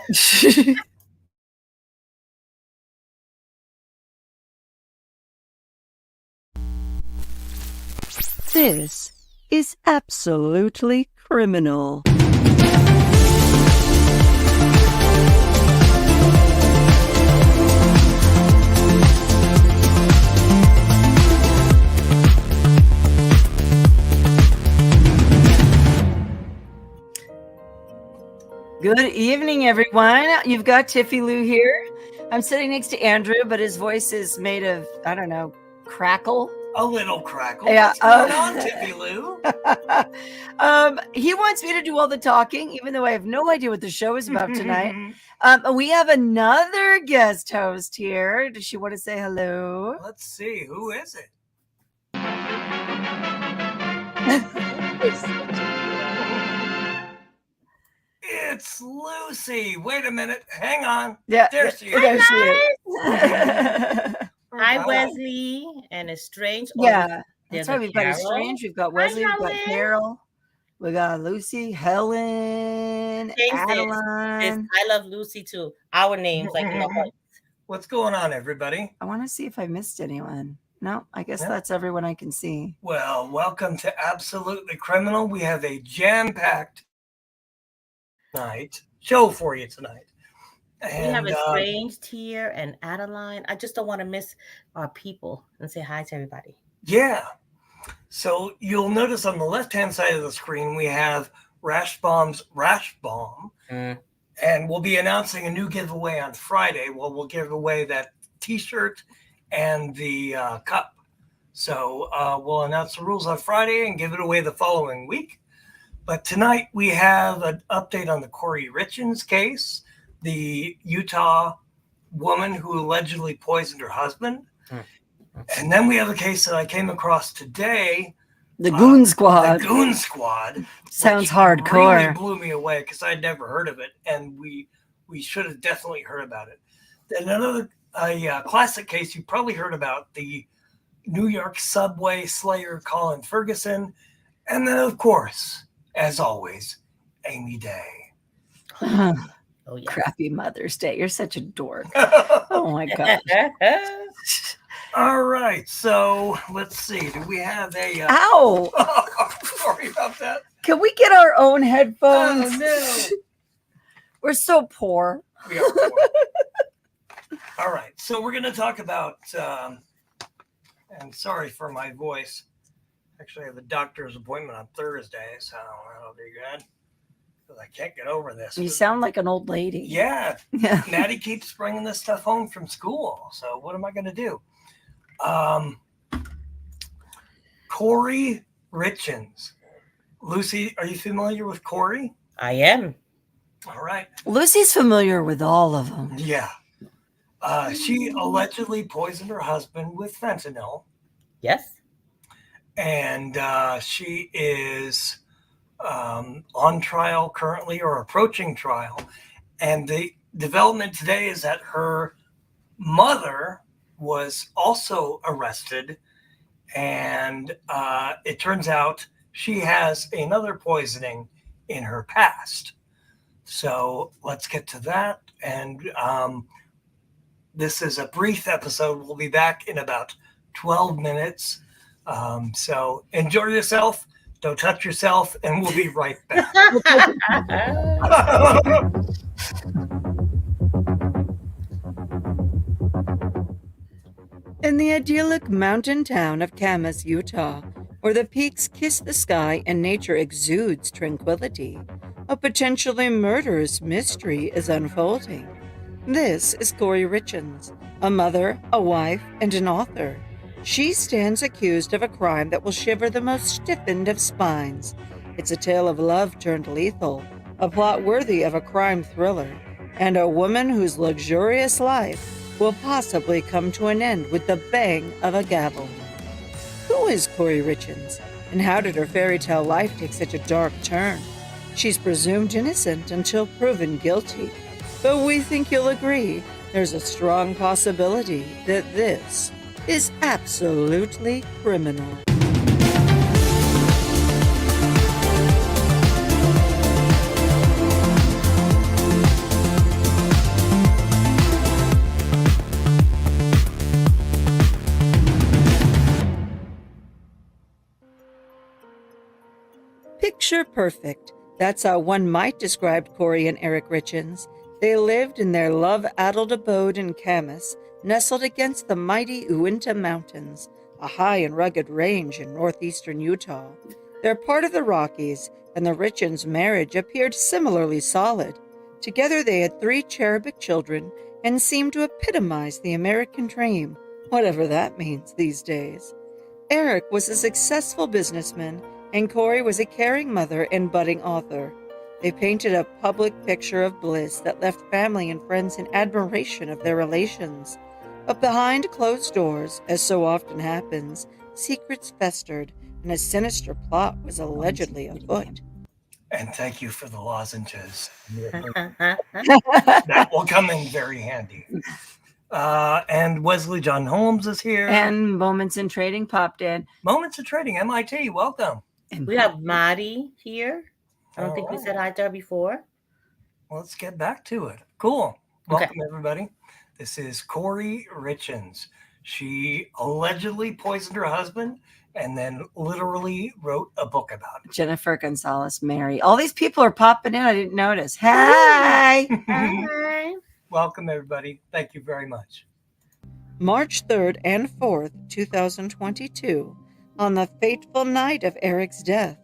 This is absolutely criminal. Good evening, everyone. You've got Tiffie Lou here. I'm sitting next to Andrew, but his voice is made of, I don't know, crackle. A little crackle. Yeah. What's going on, Tiffie Lou? He wants me to do all the talking, even though I have no idea what the show is about tonight. We have another guest host here. Does she want to say hello? Let's see. Who is it? It's Lucy. Wait a minute. Hang on. Yeah. There she is. There she is. Hi, Wesley and Estrange. Yeah. That's why we've got Carol. Estrange. We've got Wesley. We've got Carol. We got Lucy, Helen, Adeline. I love Lucy too. Our names, like in the heart. What's going on, everybody? I want to see if I missed anyone. No, I guess that's everyone I can see. Well, welcome to Absolutely Criminal. We have a jam-packed show for you tonight. And, we have Estranged here and Adeline. I just don't want to miss our people and say hi to everybody. Yeah. So you'll notice on the left-hand side of the screen, we have Rash Bomb's Rash Bomb. And we'll be announcing a new giveaway on Friday. Well, we'll give away that T-shirt and the cup. So we'll announce the rules on Friday and give it away the following week. But tonight we have an update on the Kouri Richins case, the Utah woman who allegedly poisoned her husband. And then we have a case that I came across today. The Goon Squad. The Goon Squad. Sounds hardcore. Really blew me away because I'd never heard of it. And we should have definitely heard about it. Then another classic case you probably heard about, the New York subway slayer Colin Ferguson. And then, of course, as always, Amy Day. Oh, yeah. Crappy Mother's Day. You're such a dork. Oh, my God. All right. So let's see. Do we have a... Ow! Sorry about that. Can we get our own headphones? Oh, no. We're so poor. We are poor. All right. So we're going to talk about... and sorry for my voice. Actually, I have a doctor's appointment on Thursday, so that'll be good. Because I can't get over this. You sound like an old lady. Yeah. Maddie keeps bringing this stuff home from school. So what am I going to do? Kouri Richins. Lucy, are you familiar with Kouri? I am. All right. Lucy's familiar with all of them. Yeah. She allegedly poisoned her husband with fentanyl. Yes. And she is on trial currently, or approaching trial. And the development today is that her mother was also arrested. And it turns out she has another poisoning in her past. So let's get to that. And this is a brief episode. We'll be back in about 12 minutes. So enjoy yourself. Don't touch yourself, and we'll be right back. In the idyllic mountain town of Camas, Utah, where the peaks kiss the sky and nature exudes tranquility, a potentially murderous mystery is unfolding. This is Kouri Richins, a mother, a wife, and an author. She stands accused of a crime that will shiver the most stiffened of spines. It's a tale of love turned lethal, a plot worthy of a crime thriller, and a woman whose luxurious life will possibly come to an end with the bang of a gavel. Who is Kouri Richins, and how did her fairy tale life take such a dark turn? She's presumed innocent until proven guilty, but we think you'll agree there's a strong possibility that this is absolutely criminal. Picture perfect. That's how one might describe Kouri and Eric Richins. They lived in their love-addled abode in Camas, nestled against the mighty Uinta Mountains, a high and rugged range in northeastern Utah. They're part of the Rockies, and the Richins' marriage appeared similarly solid. Together they had 3 cherubic children and seemed to epitomize the American dream, whatever that means these days. Eric was a successful businessman, and Kouri was a caring mother and budding author. They painted a public picture of bliss that left family and friends in admiration of their relations. But behind closed doors, as so often happens, secrets festered, and a sinister plot was allegedly afoot. And thank you for the lozenges. Uh-huh. That will come in very handy. And Wesley John Holmes is here. And Moments in Trading popped in. Moments of Trading, MIT, welcome. And We have Maddie here. I don't think we said hi to her before. Well, let's get back to it. Cool. Welcome, everybody. This is Kouri Richins. She allegedly poisoned her husband and then literally wrote a book about it. Jennifer Gonzalez Mary. All these people are popping in. I didn't notice. Hi. Hi. Welcome, everybody. Thank you very much. March 3rd and 4th, 2022, on the fateful night of Eric's death,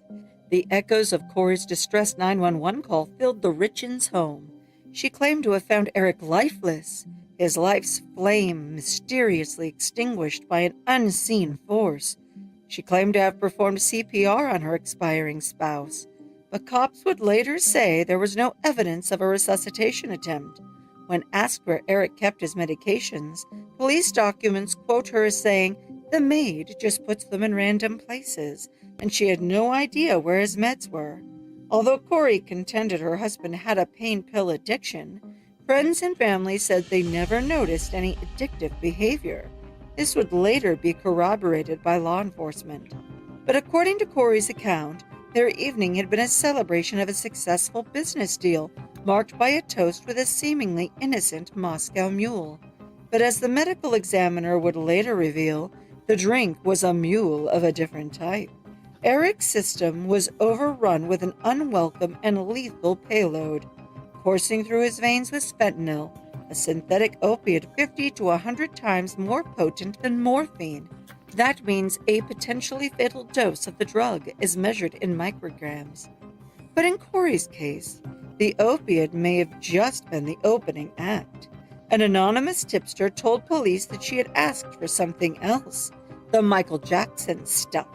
the echoes of Kouri's distressed 911 call filled the Richins' home. She claimed to have found Eric lifeless, his life's flame mysteriously extinguished by an unseen force. She claimed to have performed CPR on her expiring spouse, but cops would later say there was no evidence of a resuscitation attempt. When asked where Eric kept his medications, police documents quote her as saying, "The maid just puts them in random places," and she had no idea where his meds were. Although Kouri contended her husband had a pain pill addiction, friends and family said they never noticed any addictive behavior. This would later be corroborated by law enforcement. But according to Kouri's account, their evening had been a celebration of a successful business deal, marked by a toast with a seemingly innocent Moscow mule. But as the medical examiner would later reveal, the drink was a mule of a different type. Eric's system was overrun with an unwelcome and lethal payload. Coursing through his veins was fentanyl, a synthetic opiate 50 to 100 times more potent than morphine. That means a potentially fatal dose of the drug is measured in micrograms. But in Kouri's case, the opiate may have just been the opening act. An anonymous tipster told police that she had asked for something else, the Michael Jackson stuff.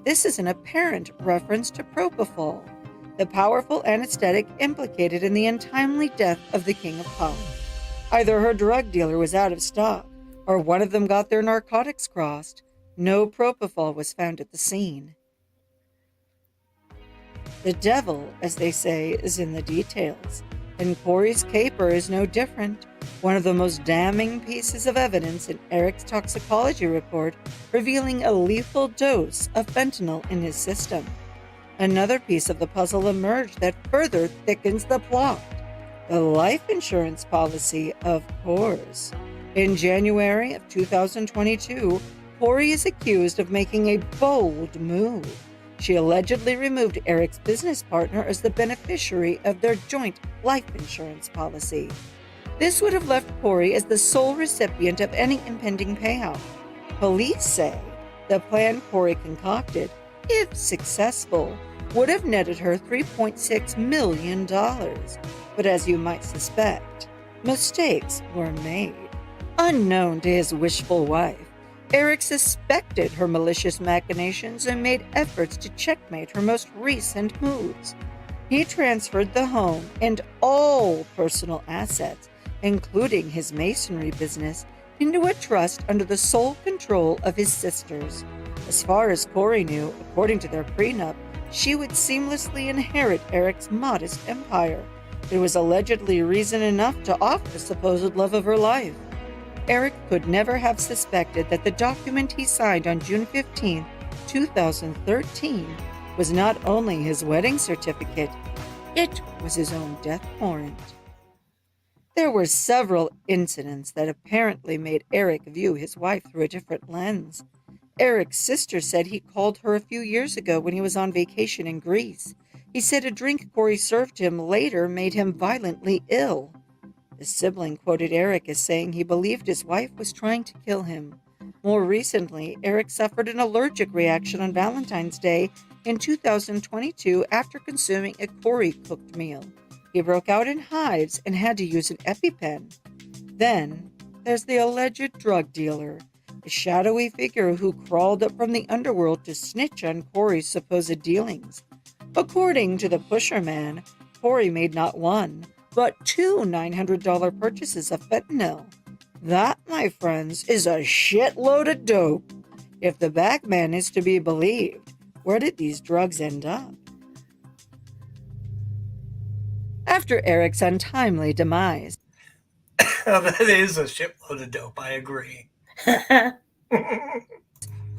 This is an apparent reference to propofol, the powerful anesthetic implicated in the untimely death of the King of Pop. Either her drug dealer was out of stock, or one of them got their narcotics crossed. No propofol was found at the scene. The devil, as they say, is in the details, and Kouri's caper is no different. One of the most damning pieces of evidence in Eric's toxicology report revealing a lethal dose of fentanyl in his system. Another piece of the puzzle emerged that further thickens the plot. The life insurance policy, of course. In January of 2022, Kouri is accused of making a bold move. She allegedly removed Eric's business partner as the beneficiary of their joint life insurance policy. This would have left Kouri as the sole recipient of any impending payout. Police say the plan Kouri concocted, if successful, would have netted her $3.6 million. But as you might suspect, mistakes were made. Unknown to his wishful wife, Eric suspected her malicious machinations and made efforts to checkmate her most recent moves. He transferred the home and all personal assets, including his masonry business, into a trust under the sole control of his sisters. As far as Kouri knew, according to their prenup, she would seamlessly inherit Eric's modest empire. It was allegedly reason enough to off the supposed love of her life. Eric could never have suspected that the document he signed on June 15, 2013, was not only his wedding certificate, it was his own death warrant. There were several incidents that apparently made Eric view his wife through a different lens. Eric's sister said he called her a few years ago when he was on vacation in Greece. He said a drink Corey served him later made him violently ill. The sibling quoted Eric as saying he believed his wife was trying to kill him. More recently, Eric suffered an allergic reaction on Valentine's Day in 2022 after consuming a Corey-cooked meal. He broke out in hives and had to use an EpiPen. Then, there's the alleged drug dealer, a shadowy figure who crawled up from the underworld to snitch on Corey's supposed dealings. According to the pusher man, Corey made not one, but two $900 purchases of fentanyl. That, my friends, is a shitload of dope. If the bagman is to be believed, where did these drugs end up? After Eric's untimely demise, That is a shitload of dope, I agree.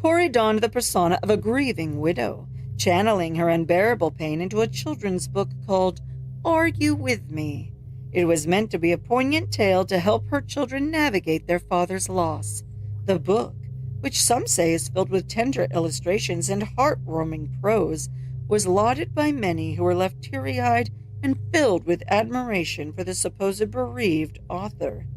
Corey donned the persona of a grieving widow, channeling her unbearable pain into a children's book called Are You With Me? It was meant to be a poignant tale to help her children navigate their father's loss. The book, which some say is filled with tender illustrations and heartwarming prose, was lauded by many who were left teary-eyed and filled with admiration for the supposed bereaved author.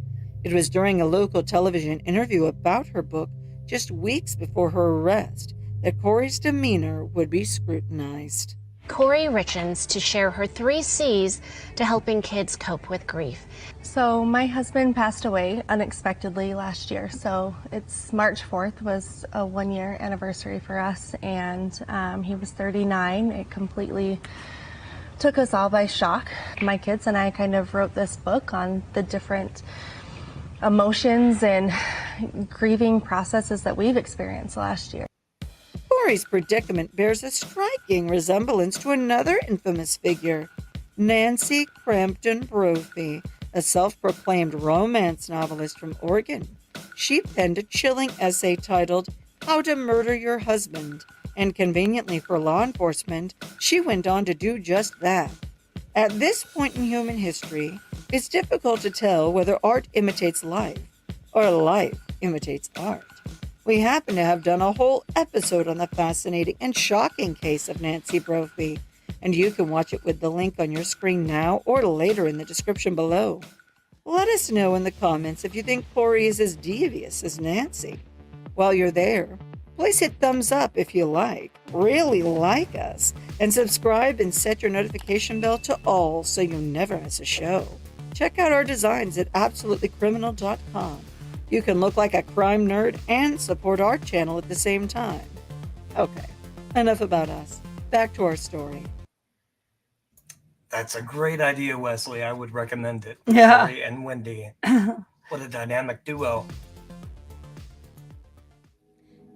It was during a local television interview about her book just weeks before her arrest that Corey's demeanor would be scrutinized. Kouri Richins to share her 3 C's to helping kids cope with grief. So my husband passed away unexpectedly last year. So it's March 4th was a 1-year anniversary for us, and he was 39. It completely took us all by shock. My kids and I kind of wrote this book on the different emotions and grieving processes that we've experienced last year. Corey's predicament bears a striking resemblance to another infamous figure, Nancy Crampton Brophy, a self-proclaimed romance novelist from Oregon. She penned a chilling essay titled How to Murder Your Husband, and conveniently for law enforcement, she went on to do just that. At this point in human history, it's difficult to tell whether art imitates life or life imitates art. We happen to have done a whole episode on the fascinating and shocking case of Nancy Brophy, and you can watch it with the link on your screen now or later in the description below. Let us know in the comments if you think Corey is as devious as Nancy. While you're there, please hit thumbs up if you really like us, and subscribe and set your notification bell to all so you never miss a show. Check out our designs at absolutelycriminal.com. You can look like a crime nerd and support our channel at the same time. Okay, enough about us. Back to our story. That's a great idea, Wesley. I would recommend it. Yeah. Corey and Wendy. What a dynamic duo.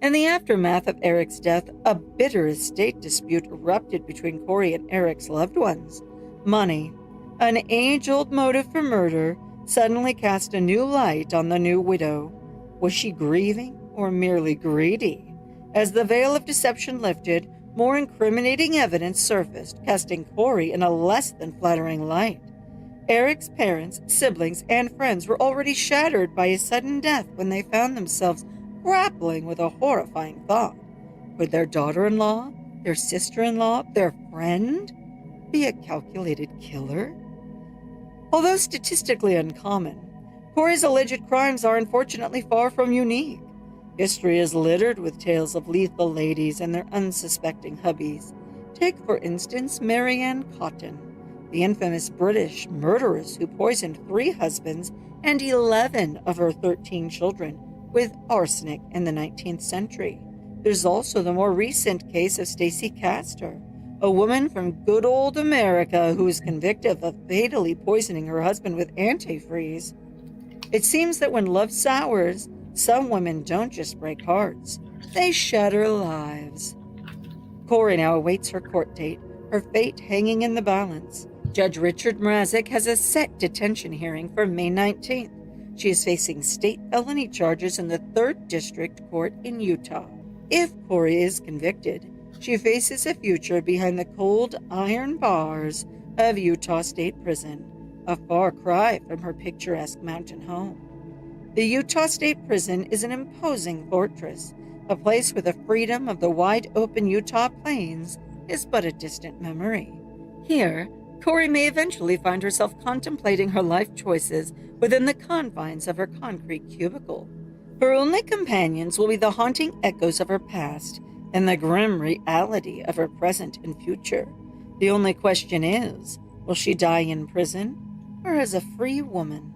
In the aftermath of Eric's death, a bitter estate dispute erupted between Corey and Eric's loved ones. Money, an age-old motive for murder, suddenly cast a new light on the new widow. Was she grieving or merely greedy? As the veil of deception lifted, more incriminating evidence surfaced, casting Corey in a less than flattering light. Eric's parents, siblings, and friends were already shattered by his sudden death when they found themselves grappling with a horrifying thought. Would their daughter-in-law, their sister-in-law, their friend be a calculated killer? Although statistically uncommon, Corey's alleged crimes are unfortunately far from unique. History is littered with tales of lethal ladies and their unsuspecting hubbies. Take, for instance, Marianne Cotton, the infamous British murderess who poisoned 3 husbands and 11 of her 13 children with arsenic in the 19th century. There's also the more recent case of Stacey Castor, a woman from good old America who was convicted of fatally poisoning her husband with antifreeze. It seems that when love sours, some women don't just break hearts, they shatter lives. Corey now awaits her court date, her fate hanging in the balance. Judge Richard Mrazek has a set detention hearing for May 19th. She is facing state felony charges in the 3rd District Court in Utah. If Corey is convicted, she faces a future behind the cold iron bars of Utah State Prison, a far cry from her picturesque mountain home. The Utah State Prison is an imposing fortress, a place where the freedom of the wide-open Utah plains is but a distant memory. Here, Kouri may eventually find herself contemplating her life choices within the confines of her concrete cubicle. Her only companions will be the haunting echoes of her past and the grim reality of her present and future. The only question is, will she die in prison or as a free woman?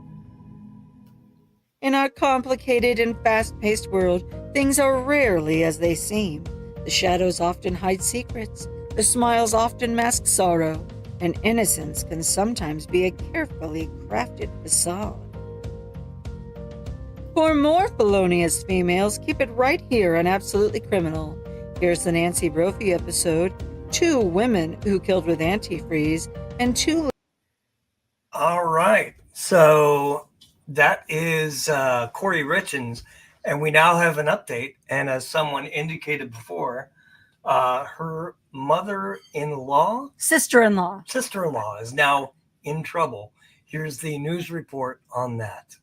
In our complicated and fast-paced world, things are rarely as they seem. The shadows often hide secrets, the smiles often mask sorrow, and innocence can sometimes be a carefully crafted facade. For more felonious females, keep it right here on Absolutely Criminal. Here's the Nancy Brophy episode, 2 Women Who Killed with Antifreeze, and 2... All right. So that is Kouri Richins, and we now have an update. And as someone indicated before, her mother-in-law, Sister-in-law is now in trouble. Here's the news report on that.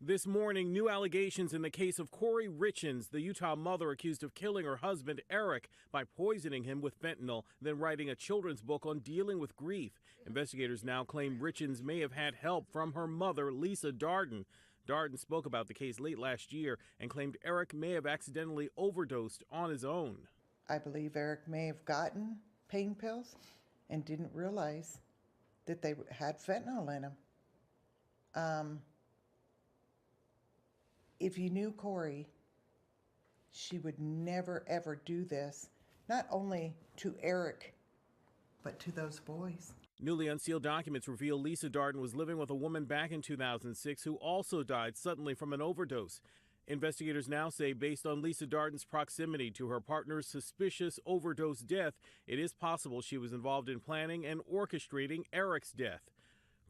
This morning, new allegations in the case of Kouri Richins, the Utah mother accused of killing her husband, Eric, by poisoning him with fentanyl, then writing a children's book on dealing with grief. Investigators now claim Richins may have had help from her mother, Lisa Darden. Darden spoke about the case late last year and claimed Eric may have accidentally overdosed on his own. I believe Eric may have gotten pain pills and didn't realize that they had fentanyl in them. If you knew Kouri, she would never ever do this, not only to Eric, but to those boys. Newly unsealed documents reveal Lisa Darden was living with a woman back in 2006 who also died suddenly from an overdose. Investigators now say, based on Lisa Darden's proximity to her partner's suspicious overdose death, it is possible she was involved in planning and orchestrating Eric's death.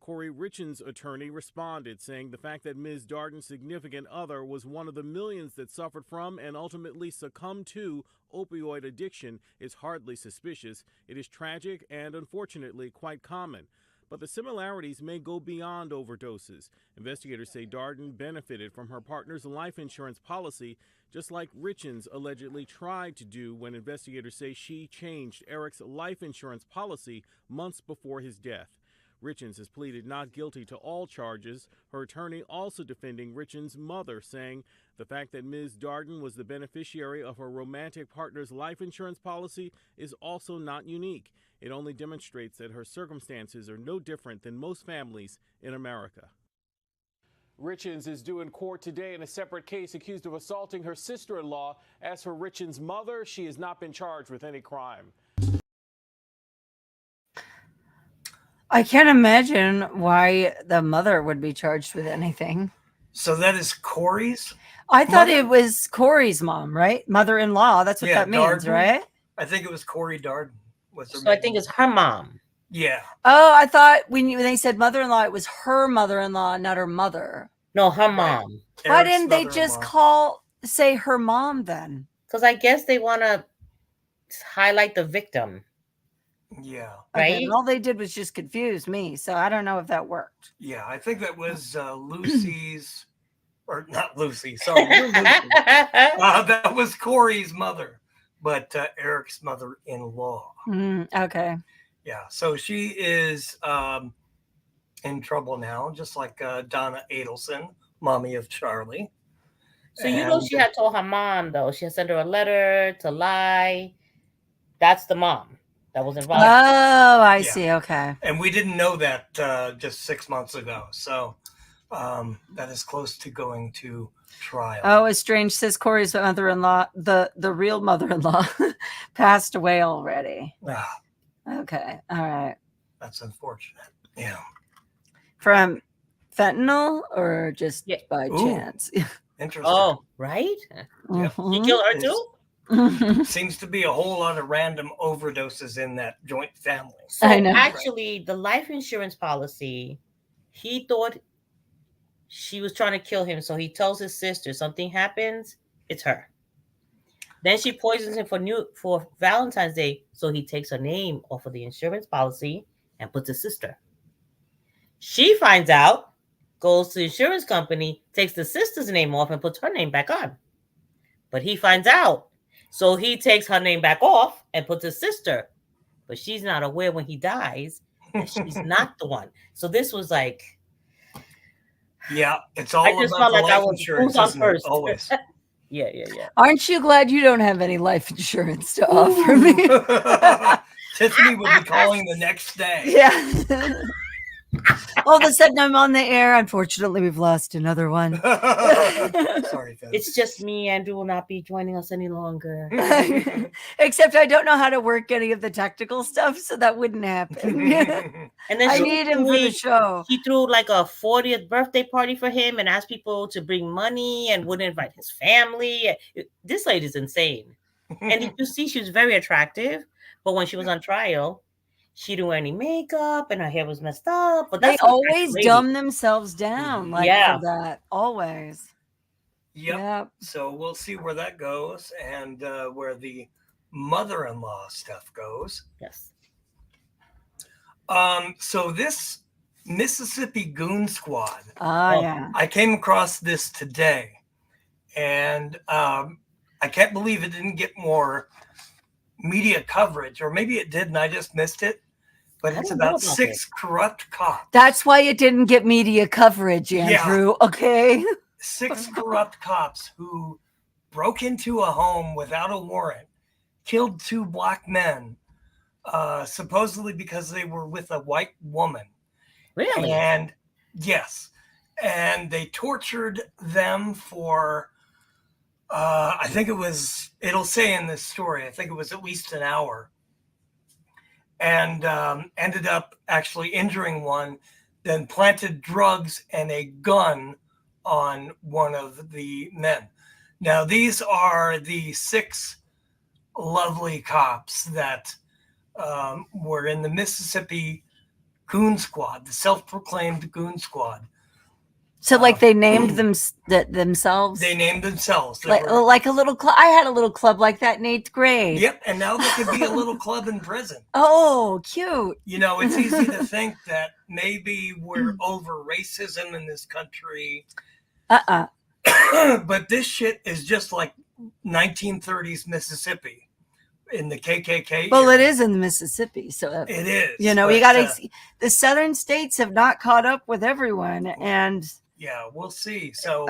Corey Richens' attorney responded, saying the fact that Ms. Darden's significant other was one of the millions that suffered from and ultimately succumbed to opioid addiction is hardly suspicious. It is tragic and, unfortunately, quite common. But the similarities may go beyond overdoses. Investigators say Darden benefited from her partner's life insurance policy, just like Richens allegedly tried to do when investigators say she changed Eric's life insurance policy months before his death. Richens has pleaded not guilty to all charges, her attorney also defending Richens' mother, saying the fact that Ms. Darden was the beneficiary of her romantic partner's life insurance policy is also not unique. It only demonstrates that her circumstances are no different than most families in America. Richens is due in court today in a separate case accused of assaulting her sister-in-law. As for Richens' mother, she has not been charged with any crime. I can't imagine why the mother would be charged with anything. So that is Kouri's? I thought it was Kouri's mom, right? Mother-in-law. That's what that means, Darden. right? I think it was Kouri Darden. So I think it's her mom. Yeah. Oh, I thought when they said mother-in-law, it was her mother-in-law, not her mother. No, her mom. Why didn't they just say her mom then? Because I guess they want to highlight the victim. Yeah. Right. Okay, and all they did was just confuse me. So I don't know if that worked. Yeah, I think that was Lucy's, or not Lucy, sorry. Lucy. That was Kouri's mother, but Eric's mother-in-law. Okay. Yeah, so she is in trouble now, just like Donna Adelson, mommy of Charlie. So you know she had told her mom, though. She had sent her a letter to lie. That's the mom that was involved. Oh, I see. Okay. And we didn't know that just 6 months ago. So that is close to going to trial. Oh, it's strange. Says Kouri's mother-in-law, the real mother-in-law, passed away already. Okay. All right. That's unfortunate. Yeah. From fentanyl or just by chance? Interesting. Oh, right? Yep. He killed her too? Seems to be a whole lot of random overdoses in that joint family. So I know. actually, the life insurance policy, he thought she was trying to kill him. So he tells his sister, something happens, it's her. Then she poisons him for Valentine's Day. So he takes her name off of the insurance policy and puts his sister. She finds out, goes to the insurance company, takes the sister's name off and puts her name back on. But he finds out. So he takes her name back off and puts his sister but she's not aware when he dies that she's not the one. So this was like, Yeah, it's all I just about felt the like I life was insurance, who's on isn't it? first. Always. Yeah. Aren't you glad you don't have any life insurance to offer me? Tiffany would be calling the next day. Yeah. All of a sudden, I'm on the air. Unfortunately, we've lost another one. Sorry, Finn. It's just me. Andrew will not be joining us any longer. Except I don't know how to work any of the technical stuff, so that wouldn't happen. And then I need him for the show. He threw like a 40th birthday party for him and asked people to bring money and wouldn't invite his family. This lady's insane. And you see, she was very attractive, but when she was on trial, she didn't wear any makeup and her hair was messed up. But They that's an always attractive lady. dumb themselves down, like Yeah. for that. Always. Yep. So we'll see where that goes and where the mother-in-law stuff goes. Yes. So this Mississippi Goon Squad. Yeah. I came across this today, and I can't believe it didn't get more media coverage, or maybe it did and I just missed it. But it's about 6 corrupt cops. That's why it didn't get media coverage, Andrew. Yeah. Okay. 6 corrupt cops who broke into a home without a warrant, killed 2 black men, supposedly because they were with a white woman. Really? And yes. And they tortured them for, I think it'll say in this story, I think it was at least an hour. And ended up actually injuring one, then planted drugs and a gun on one of the men. Now, these are the 6 lovely cops that were in the Mississippi Goon Squad, the self-proclaimed Goon Squad. So, like, they named themselves? They named themselves. Like a little club. I had a little club like that in 8th grade. Yep, and now there could be a little club in prison. Oh, cute. You know, it's easy to think that maybe we're over racism in this country. But this shit is just like 1930s Mississippi in the KKK. Well, era. it is in Mississippi, so it is. You know, but, you got to. The southern states have not caught up with everyone, and yeah, we'll see. So,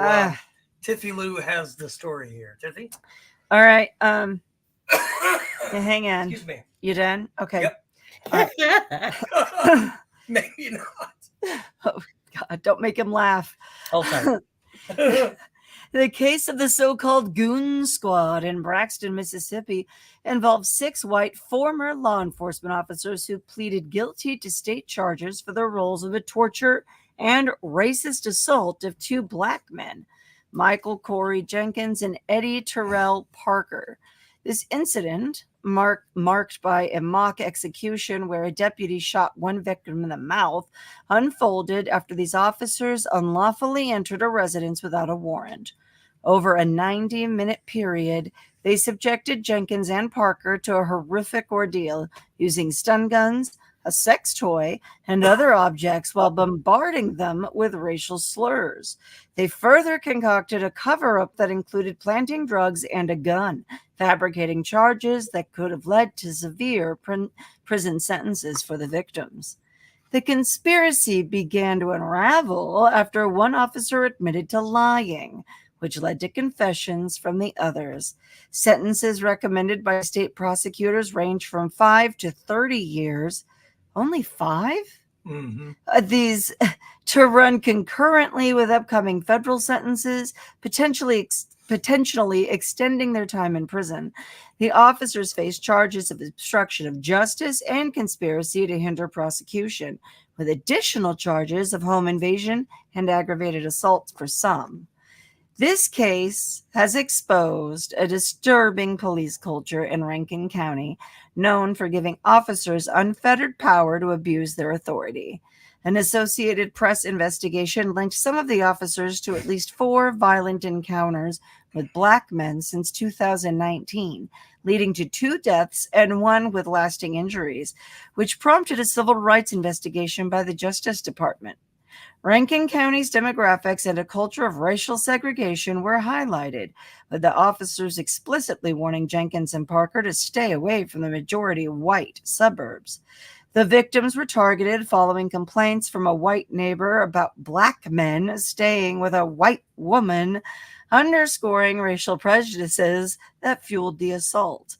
Tiffie Lou has the story here. Tiffie. All right. Hang on. Excuse me. You done? Okay. Yep. Right. Maybe not. Oh God! Don't make him laugh. Oh, sorry. The case of the so-called Goon Squad in Braxton, Mississippi, involves 6 white former law enforcement officers who pleaded guilty to state charges for their roles in the torture and racist assault of 2 black men, Michael Kouri Richins and Eddie Terrell Parker. This incident, marked by a mock execution where a deputy shot one victim in the mouth, unfolded after these officers unlawfully entered a residence without a warrant. Over a 90-minute period, they subjected Jenkins and Parker to a horrific ordeal using stun guns, a sex toy, and other objects while bombarding them with racial slurs. They further concocted a cover-up that included planting drugs and a gun, fabricating charges that could have led to severe prison sentences for the victims. The conspiracy began to unravel after one officer admitted to lying, which led to confessions from the others. Sentences recommended by state prosecutors range from 5 to 30 years. Only 5? Mm-hmm. These to run concurrently with upcoming federal sentences, potentially extending their time in prison. The officers face charges of obstruction of justice and conspiracy to hinder prosecution, with additional charges of home invasion and aggravated assault for some. This case has exposed a disturbing police culture in Rankin County, known for giving officers unfettered power to abuse their authority. An Associated Press investigation linked some of the officers to at least 4 violent encounters with black men since 2019, leading to 2 deaths and 1 with lasting injuries, which prompted a civil rights investigation by the Justice Department. Rankin County's demographics and a culture of racial segregation were highlighted, with the officers explicitly warning Jenkins and Parker to stay away from the majority white suburbs. The victims were targeted following complaints from a white neighbor about black men staying with a white woman, underscoring racial prejudices that fueled the assault.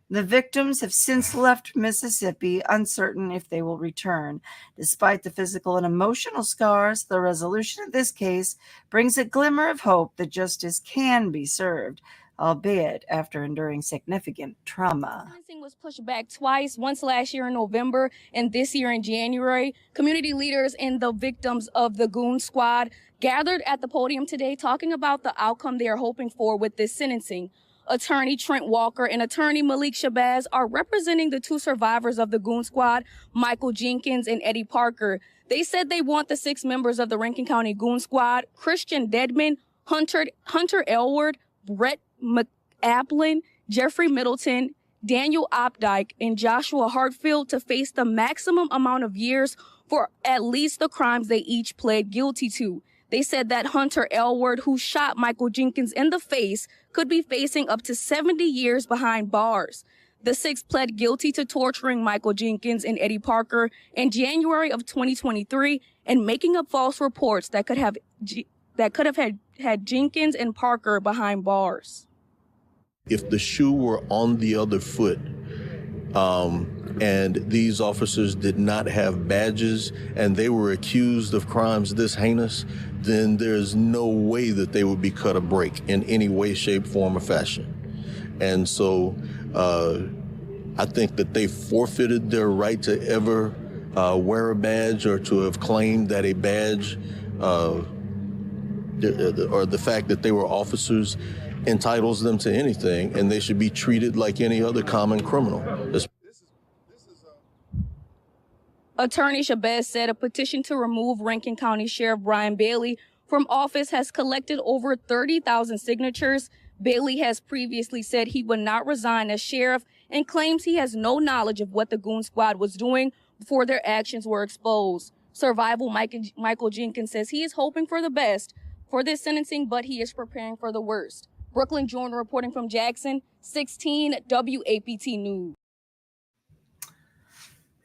The victims have since left Mississippi, uncertain if they will return. Despite the physical and emotional scars, the resolution of this case brings a glimmer of hope that justice can be served, albeit after enduring significant trauma. Sentencing was pushed back twice, once last year in November and this year in January. Community leaders and the victims of the Goon Squad gathered at the podium today talking about the outcome they are hoping for with this sentencing. Attorney Trent Walker and attorney Malik Shabazz are representing the two survivors of the Goon Squad, Michael Jenkins and Eddie Parker. They said they want the 6 members of the Rankin County Goon Squad, Christian Dedman, Hunter Elward, Brett McAplin, Jeffrey Middleton, Daniel Opdyke, and Joshua Hartfield to face the maximum amount of years for at least the crimes they each pled guilty to. They said that Hunter Elward, who shot Michael Jenkins in the face, could be facing up to 70 years behind bars. The 6 pled guilty to torturing Michael Jenkins and Eddie Parker in January of 2023 and making up false reports that could have had Jenkins and Parker behind bars. If the shoe were on the other foot, and these officers did not have badges and they were accused of crimes this heinous, then there's no way that they would be cut a break in any way, shape, form, or fashion. And so I think that they forfeited their right to ever wear a badge or to have claimed that a badge or the fact that they were officers entitles them to anything, and they should be treated like any other common criminal. Attorney Shabazz said a petition to remove Rankin County Sheriff Brian Bailey from office has collected over 30,000 signatures. Bailey has previously said he would not resign as sheriff and claims he has no knowledge of what the Goon Squad was doing before their actions were exposed. Survival Michael Jenkins says he is hoping for the best for this sentencing, but he is preparing for the worst. Brooklyn Jordan reporting from Jackson, 16 WAPT News.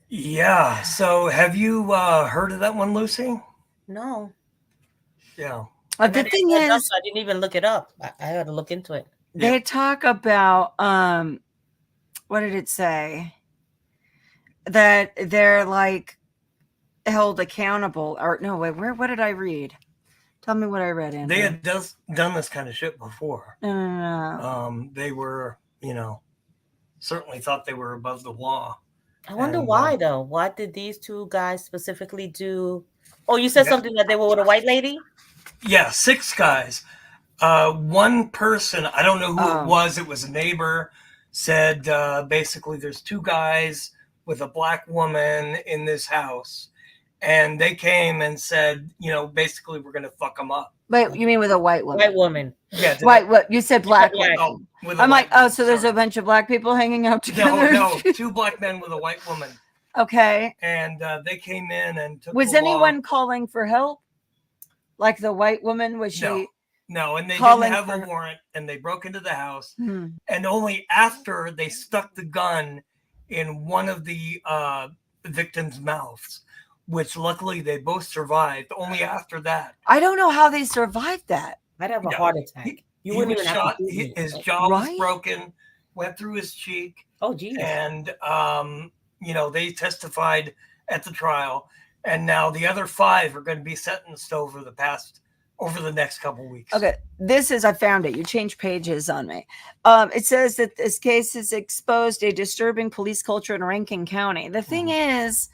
Yeah. So have you heard of that one, Lucy? No. Yeah. The thing is, I didn't even look it up. I had to look into it. they talk about, what did it say? That they're like held accountable, or no, wait, what did I read? Tell me what I read in. They had done this kind of shit before. No. They were, certainly thought they were above the law. I wonder why, though. Why did these two guys specifically do? Oh, you said something that they were with a white lady? Yeah, 6 guys. One person, I don't know who it was. It was a neighbor, said basically there's 2 guys with a black woman in this house. And they came and said, basically we're going to fuck them up. Wait, you mean with a white woman? White woman. Yeah. White, what? You said black woman. Oh, I'm like, so there's a bunch of black people hanging out together? No, 2 black men with a white woman. Okay. And they came in and took Was anyone calling for help? Like the white woman? Was she? No, and they didn't have a warrant, and they broke into the house. And only after they stuck the gun in one of the victims' mouths, which luckily they both survived. Only after that. I don't know how they survived that. I'd have a heart attack. He was shot. His jaw was broken, went through his cheek. Oh, geez. And, they testified at the trial. And now the other 5 are going to be sentenced over the next couple weeks. Okay. I found it. You changed pages on me. It says that this case has exposed a disturbing police culture in Rankin County. The thing is,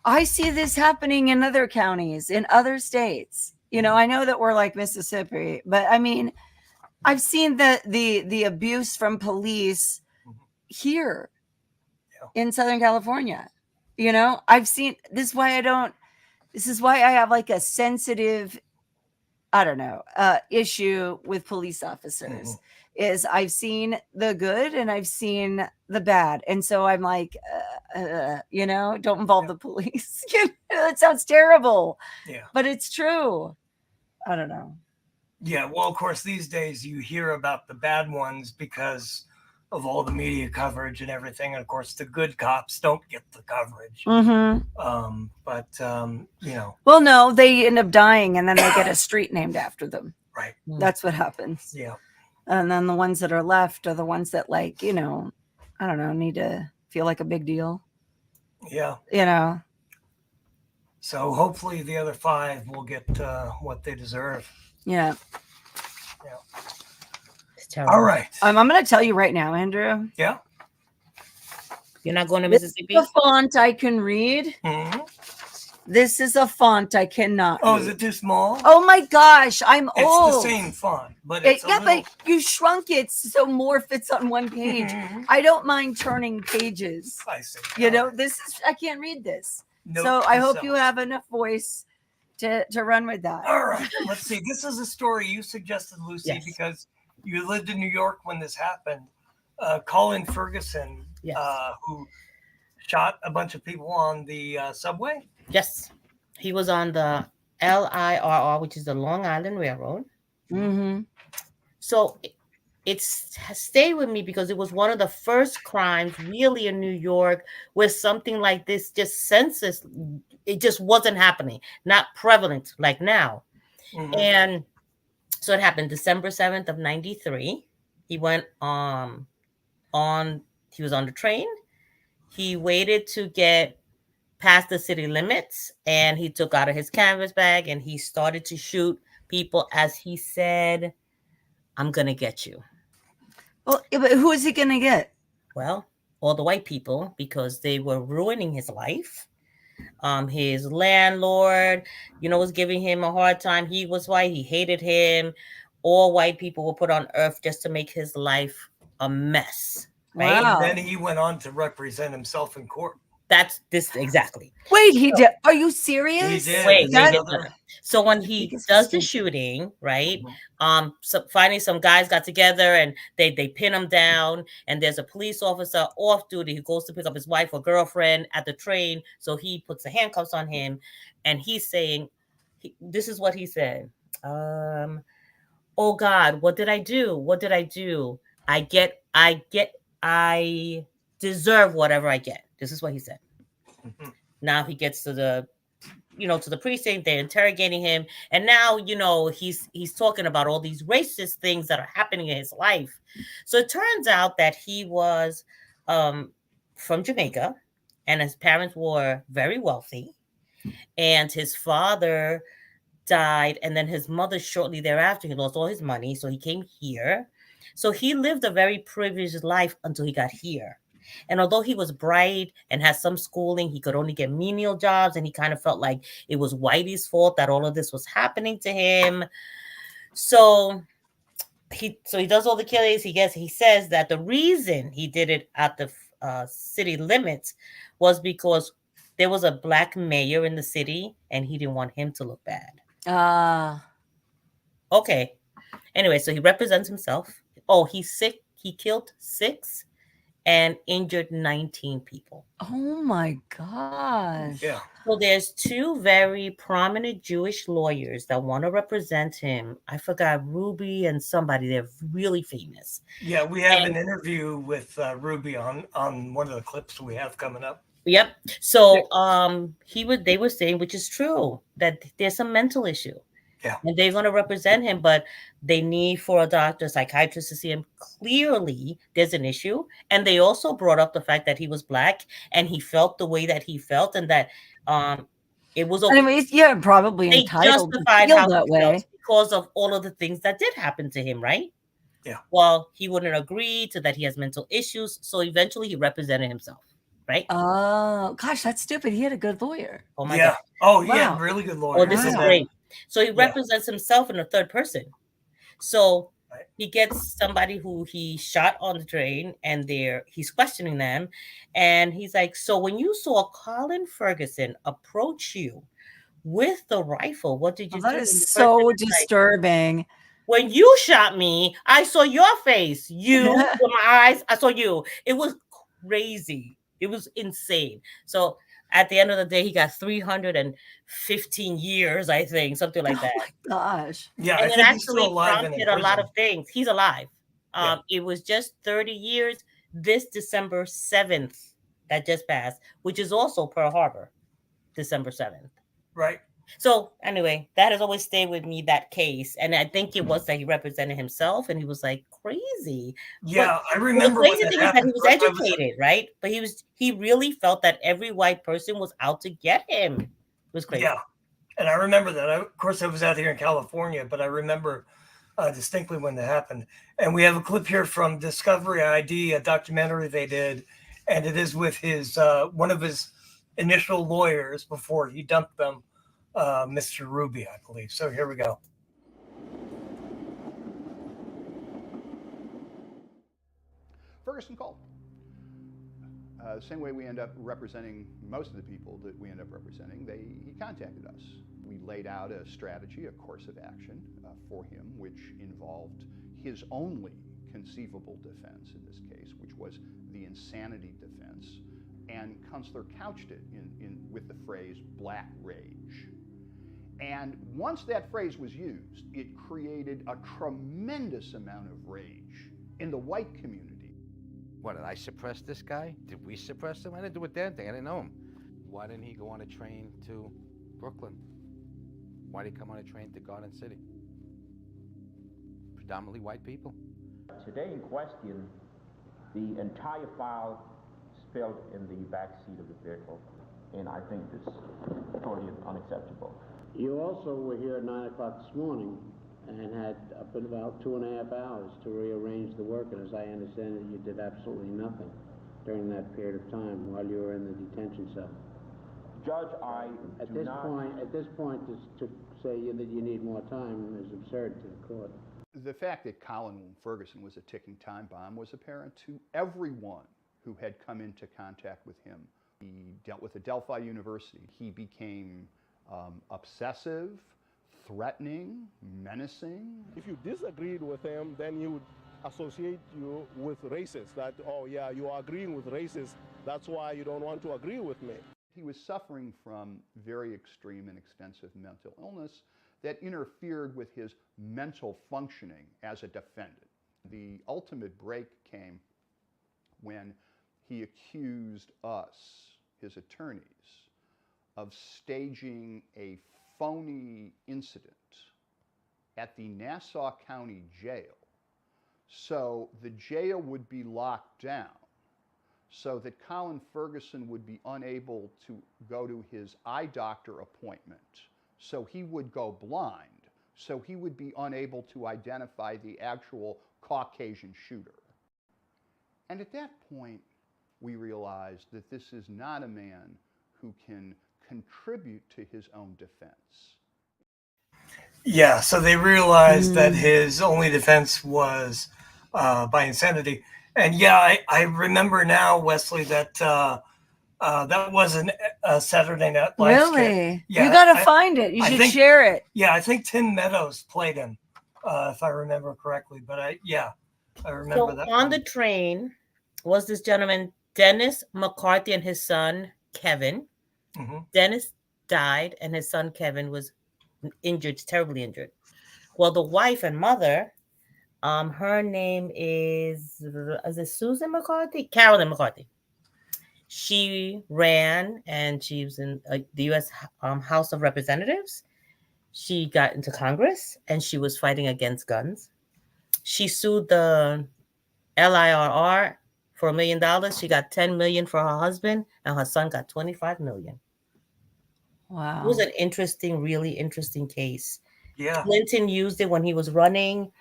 I see this happening in other counties, in other states. I know that we're like Mississippi, but I mean, I've seen the abuse from police here in Southern California. I've seen this is why I have like a sensitive, issue with police officers is I've seen the good and I've seen the bad. And so I'm like, you know, don't involve the police. It sounds terrible. Yeah. But it's true. I don't know. Yeah. Well, of course, these days you hear about the bad ones because of all the media coverage and everything. And of course, the good cops don't get the coverage. But, you know. Well, no, they end up dying and then they get a street named after them. Right. That's what happens. Yeah. And then the ones that are left are the ones that, like, you know, I don't know, need to feel like a big deal. Yeah. You know. So hopefully the other 5 will get what they deserve. Yeah. Yeah. It's terrible. All right. I'm going to tell you right now, Andrew. Yeah. You're not going to This Mississippi? is a font I can read. Mm-hmm. This is a font I cannot read. Is it too small? Oh my gosh, I'm it's old. the same font, but it's but you shrunk it so more fits on one page. I don't mind turning pages. I see. You know, I can't read this. Note so I to hope self. you have enough voice to run with that. All right, let's see. This is a story you suggested, Lucy, Yes. because you lived in New York when this happened. Colin Ferguson, Yes. who shot a bunch of people on the subway. Yes. He was on the LIRR, which is the Long Island Railroad. Mm-hmm. So it's stayed with me because it was one of the first crimes really in New York where something like this just census, it just wasn't happening, not prevalent like now. Mhm. And so it happened December 7th of 93. He went he was on the train. He waited to get past the city limits and he took out of his canvas bag and he started to shoot people as he said, I'm going to get you. Well, but who is he going to get? Well, all the white people, because they were ruining his life. His landlord, was giving him a hard time. He was white. He hated him. All white people were put on earth just to make his life a mess. Right? Wow. Then he went on to represent himself in court. That's this exactly. Wait, he did. Are you serious? He did. Wait, That- So when he does the shooting, right? So finally some guys got together and they pin him down, and there's a police officer off duty who goes to pick up his wife or girlfriend at the train. So he puts the handcuffs on him, and he's saying, this is what he said. Oh God, what did I do? What did I do? I deserve whatever I get. This is what he said. Now he gets to the precinct, they're interrogating him, and now he's talking about all these racist things that are happening in his life. So it turns out that he was from Jamaica, and his parents were very wealthy, and his father died, and then his mother shortly thereafter, he lost all his money, so he came here. So he lived a very privileged life until he got here. And although he was bright and had some schooling, he could only get menial jobs, and he kind of felt like it was Whitey's fault that all of this was happening to him. So he does all the killings. He says that the reason he did it at the city limits was because there was a black mayor in the city, and he didn't want him to look bad. Okay. Anyway, so he represents himself. Oh, he's sick. He killed 6 and injured 19 people. Oh my gosh. Yeah. So there's 2 very prominent Jewish lawyers that want to represent him. I forgot, Ruby and somebody. They're really famous. Yeah, we have an interview with Ruby on one of the clips we have coming up. Yep. So they were saying, which is true, that there's some mental issue. Yeah. And they're going to represent him, but they need for a doctor, a psychiatrist to see him. Clearly, there's an issue. And they also brought up the fact that he was black and he felt the way that he felt, and that it was okay. Anyways, yeah, probably They entitled to justified feel how that he felt way. because of all of the things that did happen to him, right? Yeah. Well, he wouldn't agree to that. He has mental issues. So eventually he represented himself, right? Oh, gosh, that's stupid. He had a good lawyer. Oh, my Yeah. God. Oh, yeah, Wow. really good lawyer. Oh, this is Wow. great. So he represents himself in the third person. So he gets somebody who he shot on the train, and he's questioning them. And he's like, so when you saw Colin Ferguson approach you with the rifle, what did you do? That And is the so person is like, disturbing. when you shot me, I saw your face. You with my eyes, I saw you. It was crazy. It was insane. So at the end of the day, he got 315 years, I think, something like that. Oh my gosh. Yeah, And I it think he's still actually alive and in prompted a lot prison. of things. He's alive. Yeah. It was just 30 years this December 7th that just passed, which is also Pearl Harbor, December 7th. Right. So anyway, that has always stayed with me, that case. And I think it was that he represented himself and he was like crazy. Yeah, But I remember the when crazy that thing is that happened. he was educated, right? But he really felt that every white person was out to get him. It was crazy. Yeah. And I remember that. Of course, I was out here in California, but I remember distinctly when that happened. And we have a clip here from Discovery ID, a documentary they did, and it is with his one of his initial lawyers before he dumped them, Mr. Ruby, I believe. So here we go. Ferguson called. The same way we end up representing most of the people that we end up representing, he contacted us. We laid out a strategy, a course of action for him, which involved his only conceivable defense in this case, which was the insanity defense, and Kunstler couched it with the phrase black rage. And once that phrase was used, it created a tremendous amount of rage in the white community. What, did I suppress this guy? Did we suppress him? I didn't do a damn thing. I didn't know him. Why didn't he go on a train to Brooklyn? Why did he come on a train to Garden City? Predominantly white people. Today in question, the entire file spilled in the back seat of the vehicle, and I think this totally unacceptable. You also were here at 9 o'clock this morning and had up in about 2.5 hours to rearrange the work, and as I understand it, you did absolutely nothing during that period of time while you were in the detention cell. Judge, at this point, to say that you need more time is absurd to the court. The fact that Colin Ferguson was a ticking time bomb was apparent to everyone who had come into contact with him. He dealt with Adelphi University. He became obsessive, threatening, menacing. If you disagreed with him, then he would associate you with racists. That, oh yeah, you are agreeing with racists, that's why you don't want to agree with me. He was suffering from very extreme and extensive mental illness that interfered with his mental functioning as a defendant. The ultimate break came when he accused us, his attorneys, of staging a phony incident at the Nassau County Jail so the jail would be locked down so that Colin Ferguson would be unable to go to his eye doctor appointment, so he would go blind, so he would be unable to identify the actual Caucasian shooter. And at that point, we realized that this is not a man who can contribute to his own defense. Yeah, so they realized that his only defense was by insanity. And yeah, I remember now, Wesley, that that was a Saturday Night Live skit. Really? Yeah, you got to find it. You should share it. Yeah, I think Tim Meadows played him, if I remember correctly. But I remember that. On the train was this gentleman, Dennis McCarthy, and his son, Kevin. Mm-hmm. Dennis died, and his son, Kevin, was injured, terribly injured. Well, the wife and mother, her name is it Susan McCarthy? Carolyn McCarthy. She ran, and she was in the U.S. House of Representatives. She got into Congress, and she was fighting against guns. She sued the LIRR for $1 million. She got $10 million for her husband, and her son got $25 million. Wow. It was an interesting, really interesting case. Yeah. Clinton used it when he was running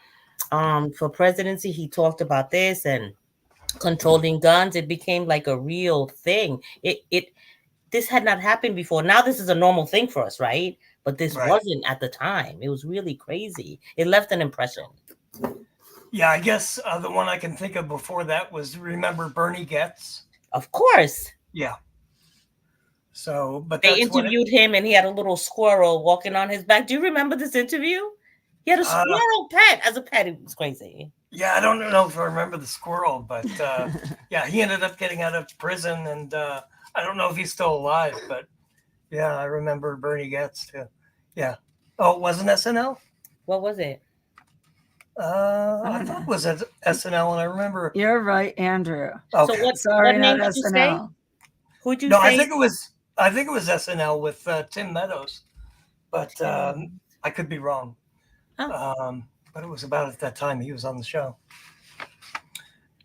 for presidency. He talked about this and controlling guns. It became like a real thing. This had not happened before. Now this is a normal thing for us, right? But this wasn't at the time. It was really crazy. It left an impression. Yeah, I guess the one I can think of before that was, remember Bernie Getz? Of course. Yeah. So, but they interviewed him, and he had a little squirrel walking on his back. Do you remember this interview? He had a squirrel pet as a pet. It was crazy. Yeah, I don't know if I remember the squirrel, but yeah, he ended up getting out of prison, and I don't know if he's still alive, but yeah, I remember Bernie Getz too. Yeah. Oh, it wasn't SNL? What was it? I thought it was at SNL, and I remember. You're right, Andrew. Okay. So Sorry, what name not did you say? SNL. Who'd you No, say? I think it was SNL with Tim Meadows, but I could be wrong. But it was about at that time he was on the show.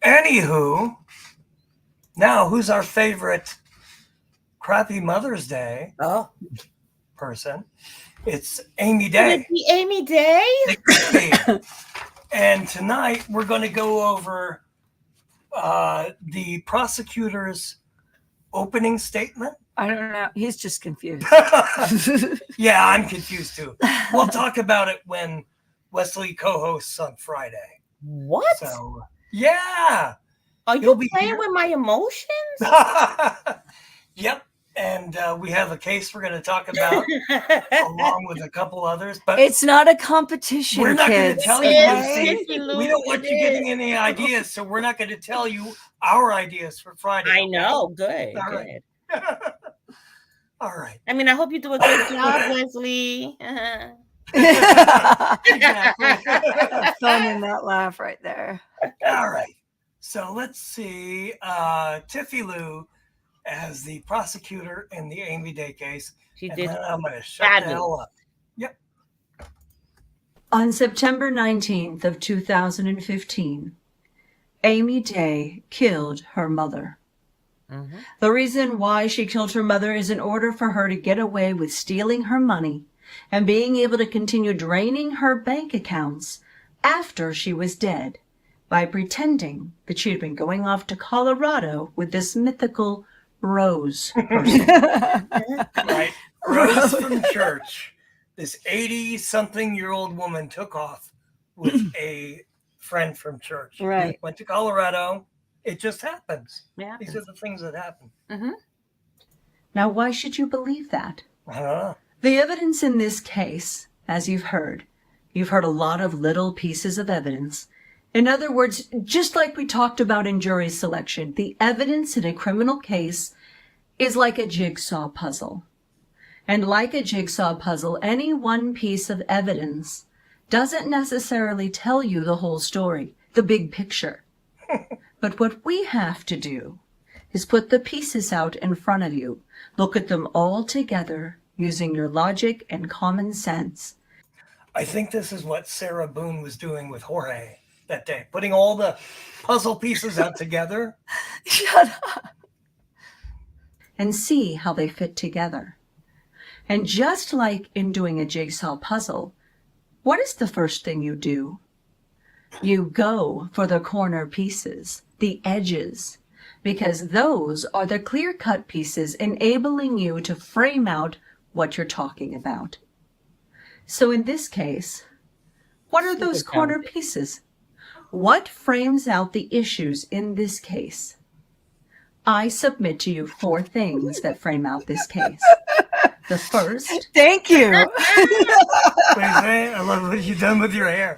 Anywho, now who's our favorite crappy Mother's Day person? It's Amy Day. Would it be Amy Day? It could be. And tonight we're going to go over the prosecutor's opening statement. I don't know. He's just confused. Yeah, I'm confused too. We'll talk about it when Wesley co-hosts on Friday. What? So, yeah. Are you playing with my emotions? Yep. And we have a case we're going to talk about along with a couple others. But it's not a competition. We're not going to kids. tell you. Lucy, we don't want you getting any ideas, so we're not going to tell you our ideas for Friday. I know. Good. All good. Right. All right. I mean, I hope you do a good job, Wesley. Fun in that laugh right there. All right. So let's see. Tiffie Lou as the prosecutor in the Amy Day case. She and did. Then I'm going to shut the hell up. Yep. On September 19th of 2015, Amy Day killed her mother. Mm-hmm. The reason why she killed her mother is in order for her to get away with stealing her money and being able to continue draining her bank accounts after she was dead by pretending that she had been going off to Colorado with this mythical Rose person. Right. Rose from church. This 80-something-year-old woman took off with a friend from church. Right. Went to Colorado. It just happens. Yeah. These are the things that happen. Mm-hmm. Now, why should you believe that? I don't know. The evidence in this case, as you've heard a lot of little pieces of evidence. In other words, just like we talked about in jury selection, the evidence in a criminal case is like a jigsaw puzzle. And like a jigsaw puzzle, any one piece of evidence doesn't necessarily tell you the whole story, the big picture. But what we have to do is put the pieces out in front of you, look at them all together using your logic and common sense. I think this is what Sarah Boone was doing with Jorge that day, putting all the puzzle pieces out together. Shut up. And see how they fit together. And just like in doing a jigsaw puzzle, what is the first thing you do? You go for the corner pieces, the edges, because those are the clear-cut pieces enabling you to frame out what you're talking about. So in this case, what are those corner pieces? What frames out the issues in this case? I submit to you 4 things that frame out this case. The first... Thank you. I love what you've done with your hair.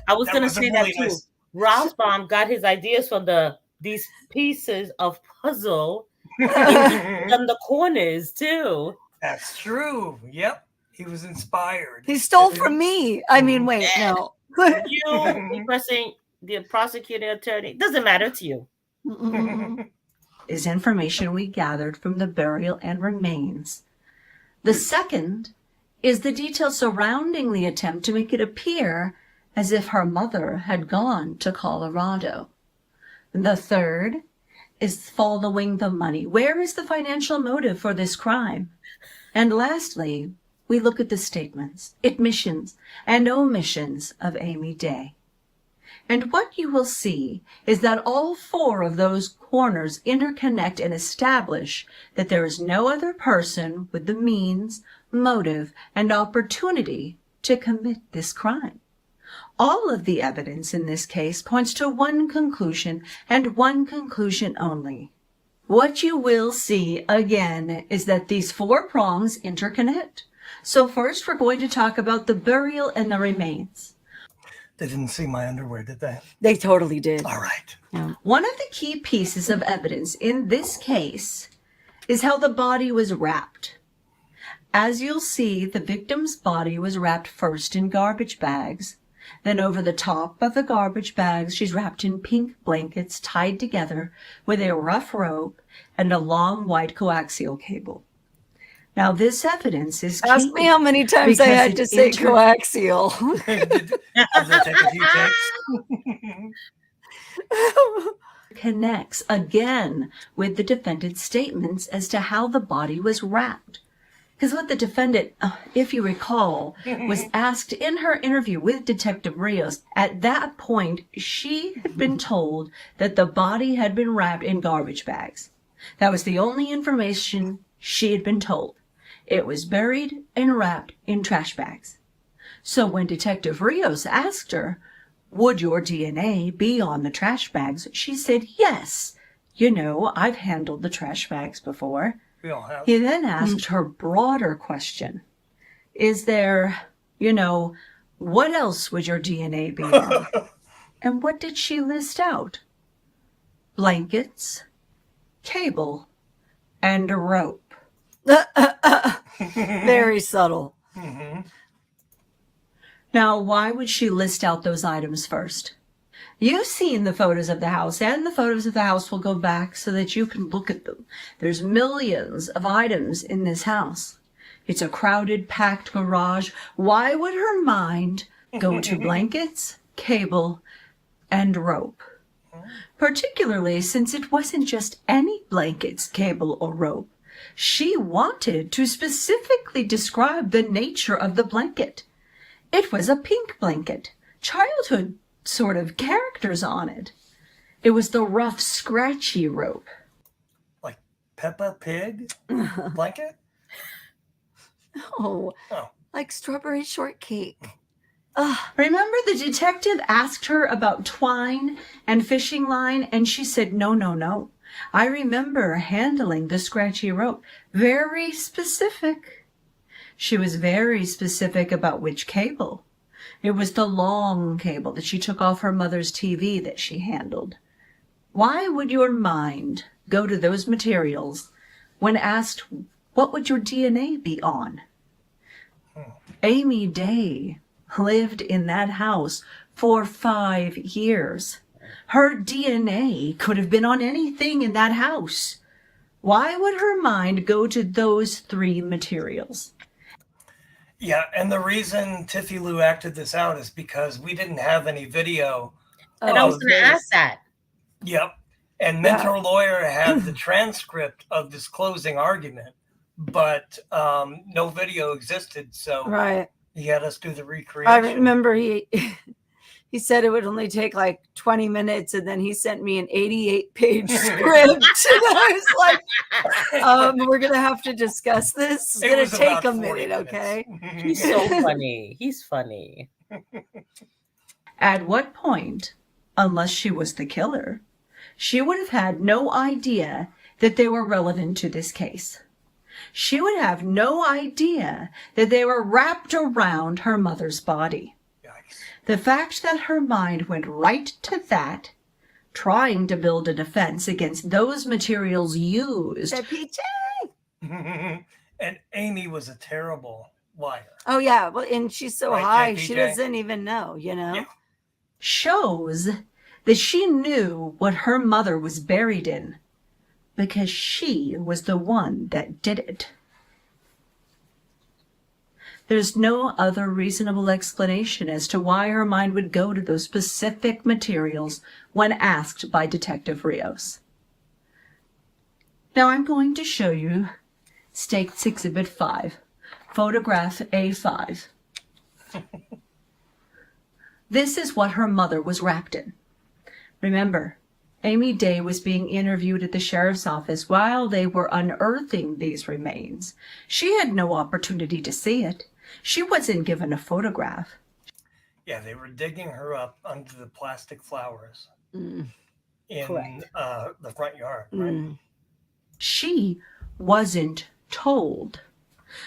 I was going to say that too. Nice. Rosbaum got his ideas from these pieces of puzzle on the corners too. That's true. Yep. He was inspired. He stole from me. I mean, wait, no. You, the prosecuting attorney, doesn't matter to you. Is information we gathered from the burial and remains. The second is the details surrounding the attempt to make it appear as if her mother had gone to Colorado. The third is following the money. Where is the financial motive for this crime? And lastly, we look at the statements, admissions, and omissions of Amy Day. And what you will see is that all 4 of those corners interconnect and establish that there is no other person with the means, motive, and opportunity to commit this crime. All of the evidence in this case points to one conclusion and one conclusion only. What you will see again is that these 4 prongs interconnect. So first, we're going to talk about the burial and the remains. They didn't see my underwear, did they? They totally did. All right. Yeah. One of the key pieces of evidence in this case is how the body was wrapped. As you'll see, the victim's body was wrapped first in garbage bags. Then over the top of the garbage bags, she's wrapped in pink blankets tied together with a rough rope and a long white coaxial cable. Now, this evidence is key. Ask me how many times I had to say coaxial. Connects again with the defendant's statements as to how the body was wrapped. Because what the defendant, if you recall, was asked in her interview with Detective Rios, at that point, she had been told that the body had been wrapped in garbage bags. That was the only information she had been told. It was buried and wrapped in trash bags. So when Detective Rios asked her, would your DNA be on the trash bags? She said, yes. You know, I've handled the trash bags before. We all have. He then asked her broader question. Is there, what else would your DNA be on? And what did she list out? Blankets, cable, and a rope. Very subtle. Mm-hmm. Now, why would she list out those items first? You've seen the photos of the house, and the photos of the house will go back so that you can look at them. There's millions of items in this house. It's a crowded, packed garage. Why would her mind go to blankets, cable, and rope? Particularly since it wasn't just any blankets, cable, or rope. She wanted to specifically describe the nature of the blanket. It was a pink blanket, childhood sort of characters on it. It was the rough, scratchy rope. Like Peppa Pig blanket? Oh, like strawberry shortcake. Remember the detective asked her about twine and fishing line, and she said, no. I remember handling the scratchy rope. Very specific. She was very specific about which cable. It was the long cable that she took off her mother's TV that she handled. Why would your mind go to those materials when asked, what would your DNA be on? Amy Day lived in that house for 5 years. Her DNA could have been on anything in that house. Why would her mind go to those 3 materials? Yeah, and the reason Tiffie Lou acted this out is because we didn't have any video. And I was going to ask that. Yep. And Mentor Lawyer had the transcript of this closing argument, but no video existed. So he had us do the recreation. I remember he said it would only take like 20 minutes, and then he sent me an 88-page script. And I was like, we're going to have to discuss this. It's going to take a minute, okay? He's so funny. He's funny. At what point, unless she was the killer, she would have had no idea that they were relevant to this case. She would have no idea that they were wrapped around her mother's body. The fact that her mind went right to that, trying to build a defense against those materials used. And Amy was a terrible liar. Oh, yeah. Well, and she's so high, she doesn't even know, Yeah. Shows that she knew what her mother was buried in because she was the one that did it. There's no other reasonable explanation as to why her mind would go to those specific materials when asked by Detective Rios. Now I'm going to show you Stakes Exhibit 5, photograph A5. This is what her mother was wrapped in. Remember, Amy Day was being interviewed at the sheriff's office while they were unearthing these remains. She had no opportunity to see it. She wasn't given a photograph. Yeah, they were digging her up under the plastic flowers in the front yard. Right? She wasn't told.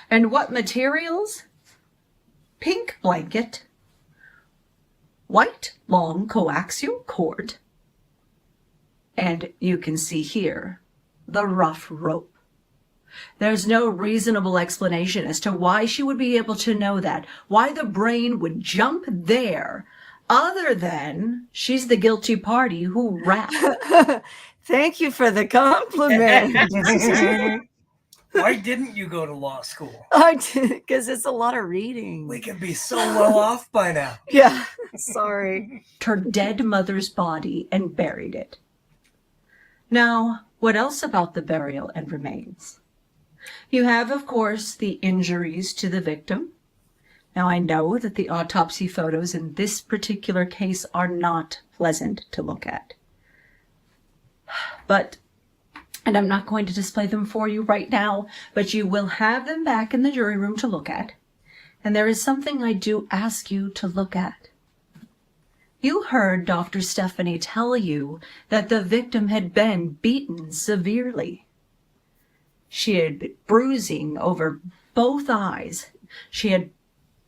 And what materials? Pink blanket, white long coaxial cord, and you can see here the rough rope. There's no reasonable explanation as to why she would be able to know that, why the brain would jump there, other than she's the guilty party who rapped. Thank you for the compliment. Why didn't you go to law school? Because it's a lot of reading. We could be so well off by now. Yeah, sorry. Her dead mother's body and buried it. Now, what else about the burial and remains? You have, of course, the injuries to the victim. Now, I know that the autopsy photos in this particular case are not pleasant to look at. And I'm not going to display them for you right now, but you will have them back in the jury room to look at. And there is something I do ask you to look at. You heard Dr. Stephanie tell you that the victim had been beaten severely. She had bruising over both eyes. She had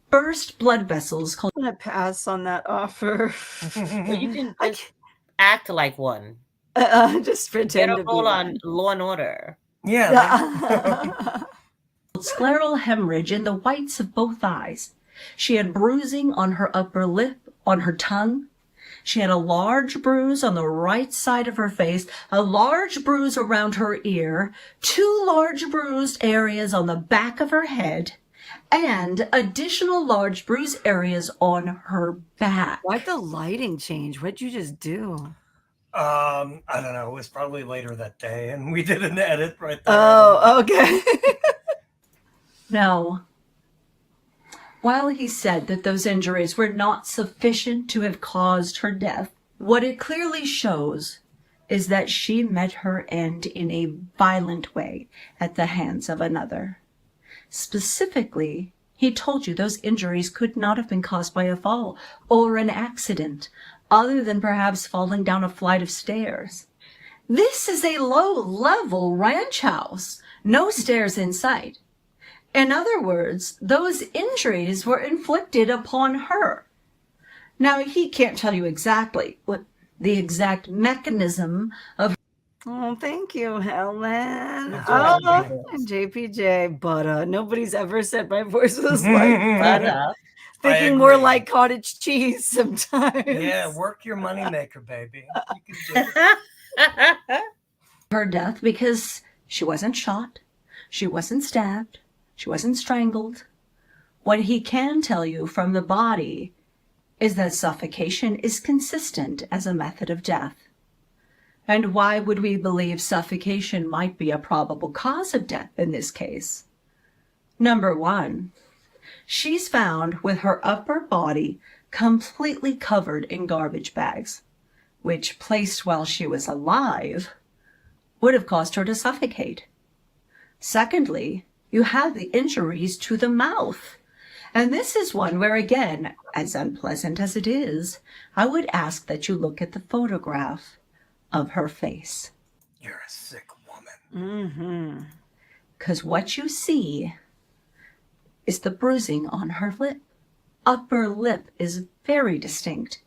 burst blood vessels. I'm going to pass on that offer. Well, you can just act like one. Just pretend to be role on one. Law and Order. Yeah. Scleral hemorrhage in the whites of both eyes. She had bruising on her upper lip, on her tongue. She had a large bruise on the right side of her face, a large bruise around her ear, 2 large bruised areas on the back of her head, and additional large bruise areas on her back. Why'd the lighting change? What'd you just do? I don't know. It was probably later that day, and we did an edit right there. Oh, okay. Now, while he said that those injuries were not sufficient to have caused her death, what it clearly shows is that she met her end in a violent way at the hands of another. Specifically, he told you those injuries could not have been caused by a fall or an accident, other than perhaps falling down a flight of stairs. This is a low-level ranch house, no stairs in sight. In other words, those injuries were inflicted upon her. Now, he can't tell you exactly what the exact mechanism of... Oh, thank you, Helen. Oh, and JPJ, but nobody's ever said my voice was like butter. Thinking more like cottage cheese sometimes. Yeah, work your moneymaker, baby. You can do it. her death, because she wasn't shot, she wasn't stabbed, she wasn't strangled. What he can tell you from the body is that suffocation is consistent as a method of death. And why would we believe suffocation might be a probable cause of death in this case? Number one, she's found with her upper body completely covered in garbage bags, which, placed while she was alive, would have caused her to suffocate. Secondly, you have the injuries to the mouth. And this is one where, again, as unpleasant as it is, I would ask that you look at the photograph of her face. You're a sick woman. Mm-hmm. Because what you see is the bruising on her lip. Upper lip is very distinct.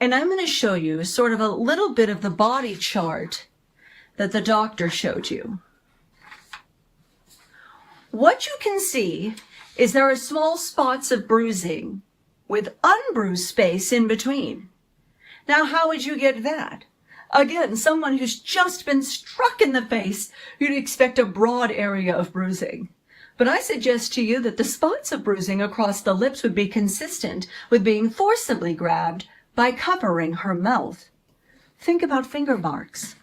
And I'm going to show you sort of a little bit of the body chart that the doctor showed you. What you can see is there are small spots of bruising with unbruised space in between. Now, how would you get that? Again, someone who's just been struck in the face, you'd expect a broad area of bruising. But I suggest to you that the spots of bruising across the lips would be consistent with being forcibly grabbed by covering her mouth. Think about finger marks.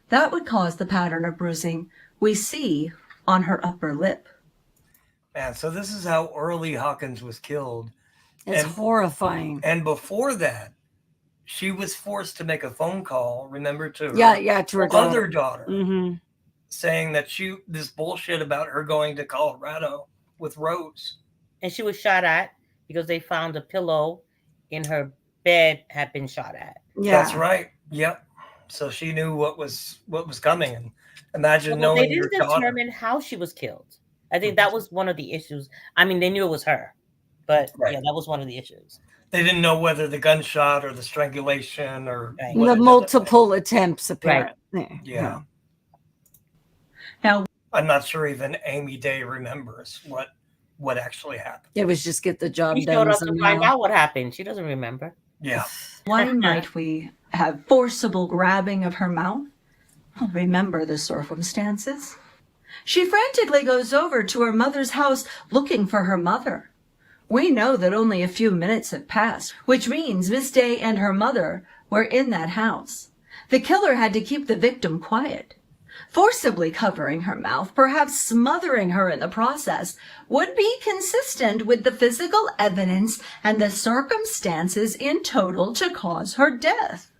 That would cause the pattern of bruising we see on her upper lip. Man, so this is how early Hawkins was killed. It's horrifying. And before that, she was forced to make a phone call, remember, to her to her other daughter, mm-hmm. saying that this bullshit about her going to Colorado with Rose. And she was shot at because they found a pillow in her bed had been shot at. Yeah. That's right. Yep. So she knew what was coming. And imagine knowing they didn't your daughter. determine how she was killed. I think that was one of the issues. I mean, they knew it was her, but yeah, that was one of the issues. They didn't know whether the gunshot or the strangulation or The multiple attempts, apparently. Yeah. Now, I'm not sure even Amy Day remembers what actually happened. It was just get the job She done. showed up to find out what happened. She doesn't remember. Yeah. why might we have forcible grabbing of her mouth? Well, remember the circumstances. She frantically goes over to her mother's house looking for her mother. We know that only a few minutes have passed, which means Miss Day and her mother were in that house. The killer had to keep the victim quiet. Forcibly covering her mouth, perhaps smothering her in the process, would be consistent with the physical evidence and the circumstances in total to cause her death.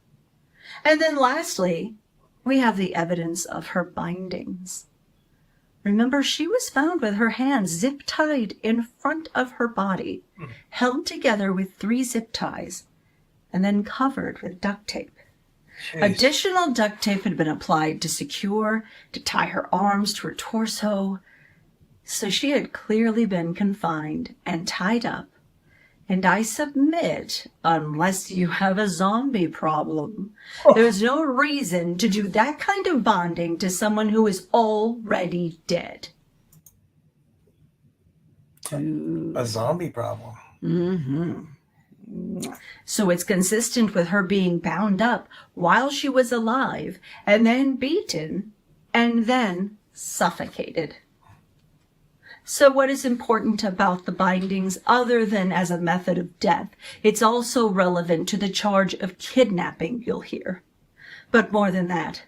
And then lastly, we have the evidence of her bindings. Remember, she was found with her hands zip-tied in front of her body, held together with 3 zip ties, and then covered with duct tape. Jeez. Additional duct tape had been applied to tie her arms to her torso. So she had clearly been confined and tied up. And I submit, unless you have a zombie problem, there's no reason to do that kind of bonding to someone who is already dead. A zombie problem. Mm-hmm. So it's consistent with her being bound up while she was alive, and then beaten, and then suffocated. So what is important about the bindings other than as a method of death? It's also relevant to the charge of kidnapping you'll hear. But more than that,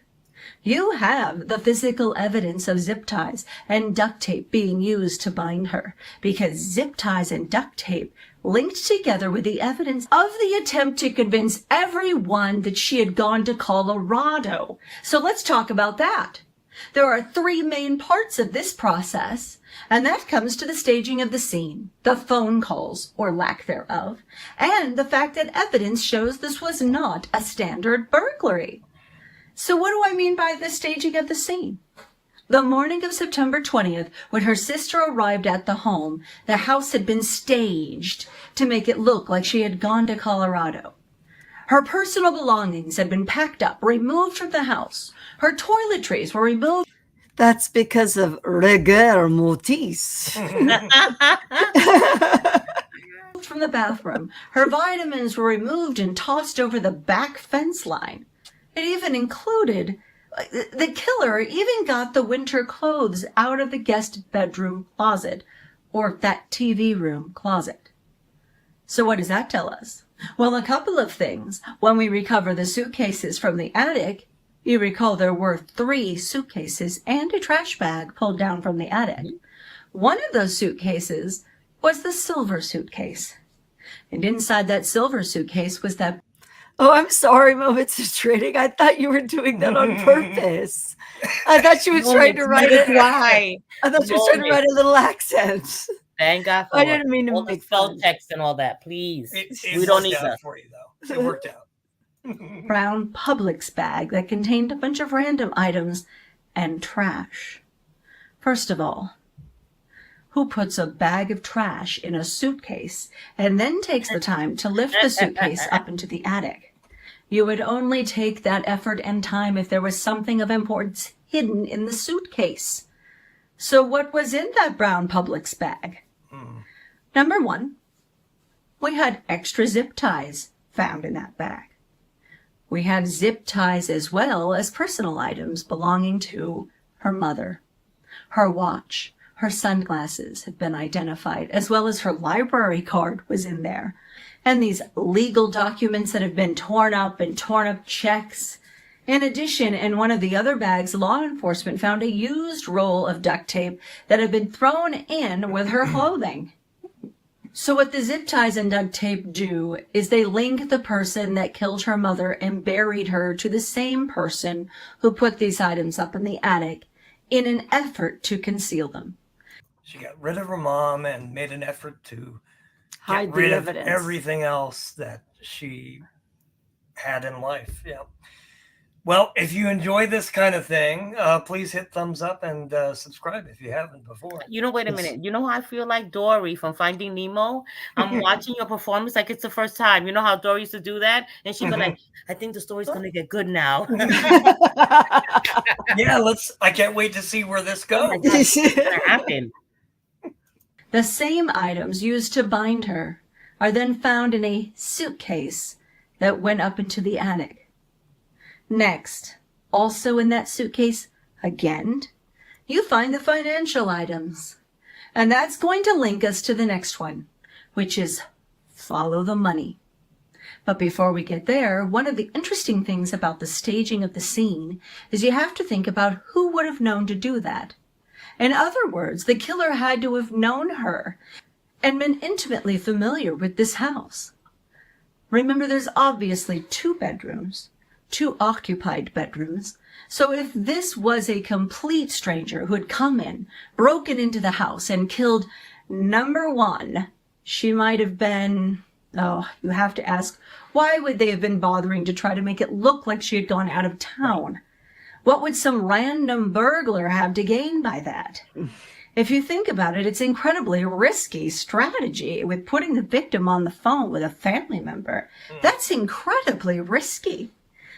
you have the physical evidence of zip ties and duct tape being used to bind her, because zip ties and duct tape linked together with the evidence of the attempt to convince everyone that she had gone to Colorado. So let's talk about that. There are 3 main parts of this process, and that comes to the staging of the scene, the phone calls, or lack thereof, and the fact that evidence shows this was not a standard burglary. So what do I mean by the staging of the scene? The morning of September 20th, when her sister arrived at the home, the house had been staged to make it look like she had gone to Colorado. Her personal belongings had been packed up, removed from the house. Her toiletries were removed. That's because of rigor mortis. From the bathroom. Her vitamins were removed and tossed over the back fence line. It even included, the killer even got the winter clothes out of the guest bedroom closet, or that TV room closet. So what does that tell us? Well, a couple of things. When we recover the suitcases from the attic, you recall there were 3 suitcases and a trash bag pulled down from the attic. One of those suitcases was the silver suitcase. And inside that silver suitcase was that... Oh, I'm sorry, Moments of Trading. I thought you were doing that on purpose. I thought you were trying to write it. Why? I thought you were trying to write a little accent. Thank God for I didn't mean to all the make spell fun. checks and all that. Please, It we don't worked need out that for you, though. It worked out. brown Publix bag that contained a bunch of random items and trash. First of all, who puts a bag of trash in a suitcase and then takes the time to lift the suitcase up into the attic? You would only take that effort and time if there was something of importance hidden in the suitcase. So what was in that brown Publix bag? Number 1, we had extra zip ties found in that bag. We had zip ties as well as personal items belonging to her mother. Her watch, her sunglasses have been identified, as well as her library card was in there. And these legal documents that have been torn up checks. In addition, in one of the other bags, law enforcement found a used roll of duct tape that had been thrown in with her clothing. So what the zip ties and duct tape do is they link the person that killed her mother and buried her to the same person who put these items up in the attic in an effort to conceal them. She got rid of her mom and made an effort to Hide get the rid evidence. of everything else that she had in life. Yeah. Well, if you enjoy this kind of thing, please hit thumbs up and subscribe if you haven't before. You know, wait a minute. You know how I feel like Dory from Finding Nemo? I'm watching your performance like it's the first time. You know how Dory used to do that? And she'd be like, I think the story's going to get good now. Yeah, I can't wait to see where this goes. Oh my God, what's going to happen? The same items used to bind her are then found in a suitcase that went up into the attic. Next, also in that suitcase, again, you find the financial items. And that's going to link us to the next one, which is follow the money. But before we get there, one of the interesting things about the staging of the scene is you have to think about who would have known to do that. In other words, the killer had to have known her and been intimately familiar with this house. Remember, there's obviously 2 bedrooms, 2 occupied bedrooms. So if this was a complete stranger who had come in, broken into the house, and killed number 1, she might have been, you have to ask, why would they have been bothering to try to make it look like she had gone out of town? What would some random burglar have to gain by that? If you think about it, it's incredibly risky strategy with putting the victim on the phone with a family member. That's incredibly risky.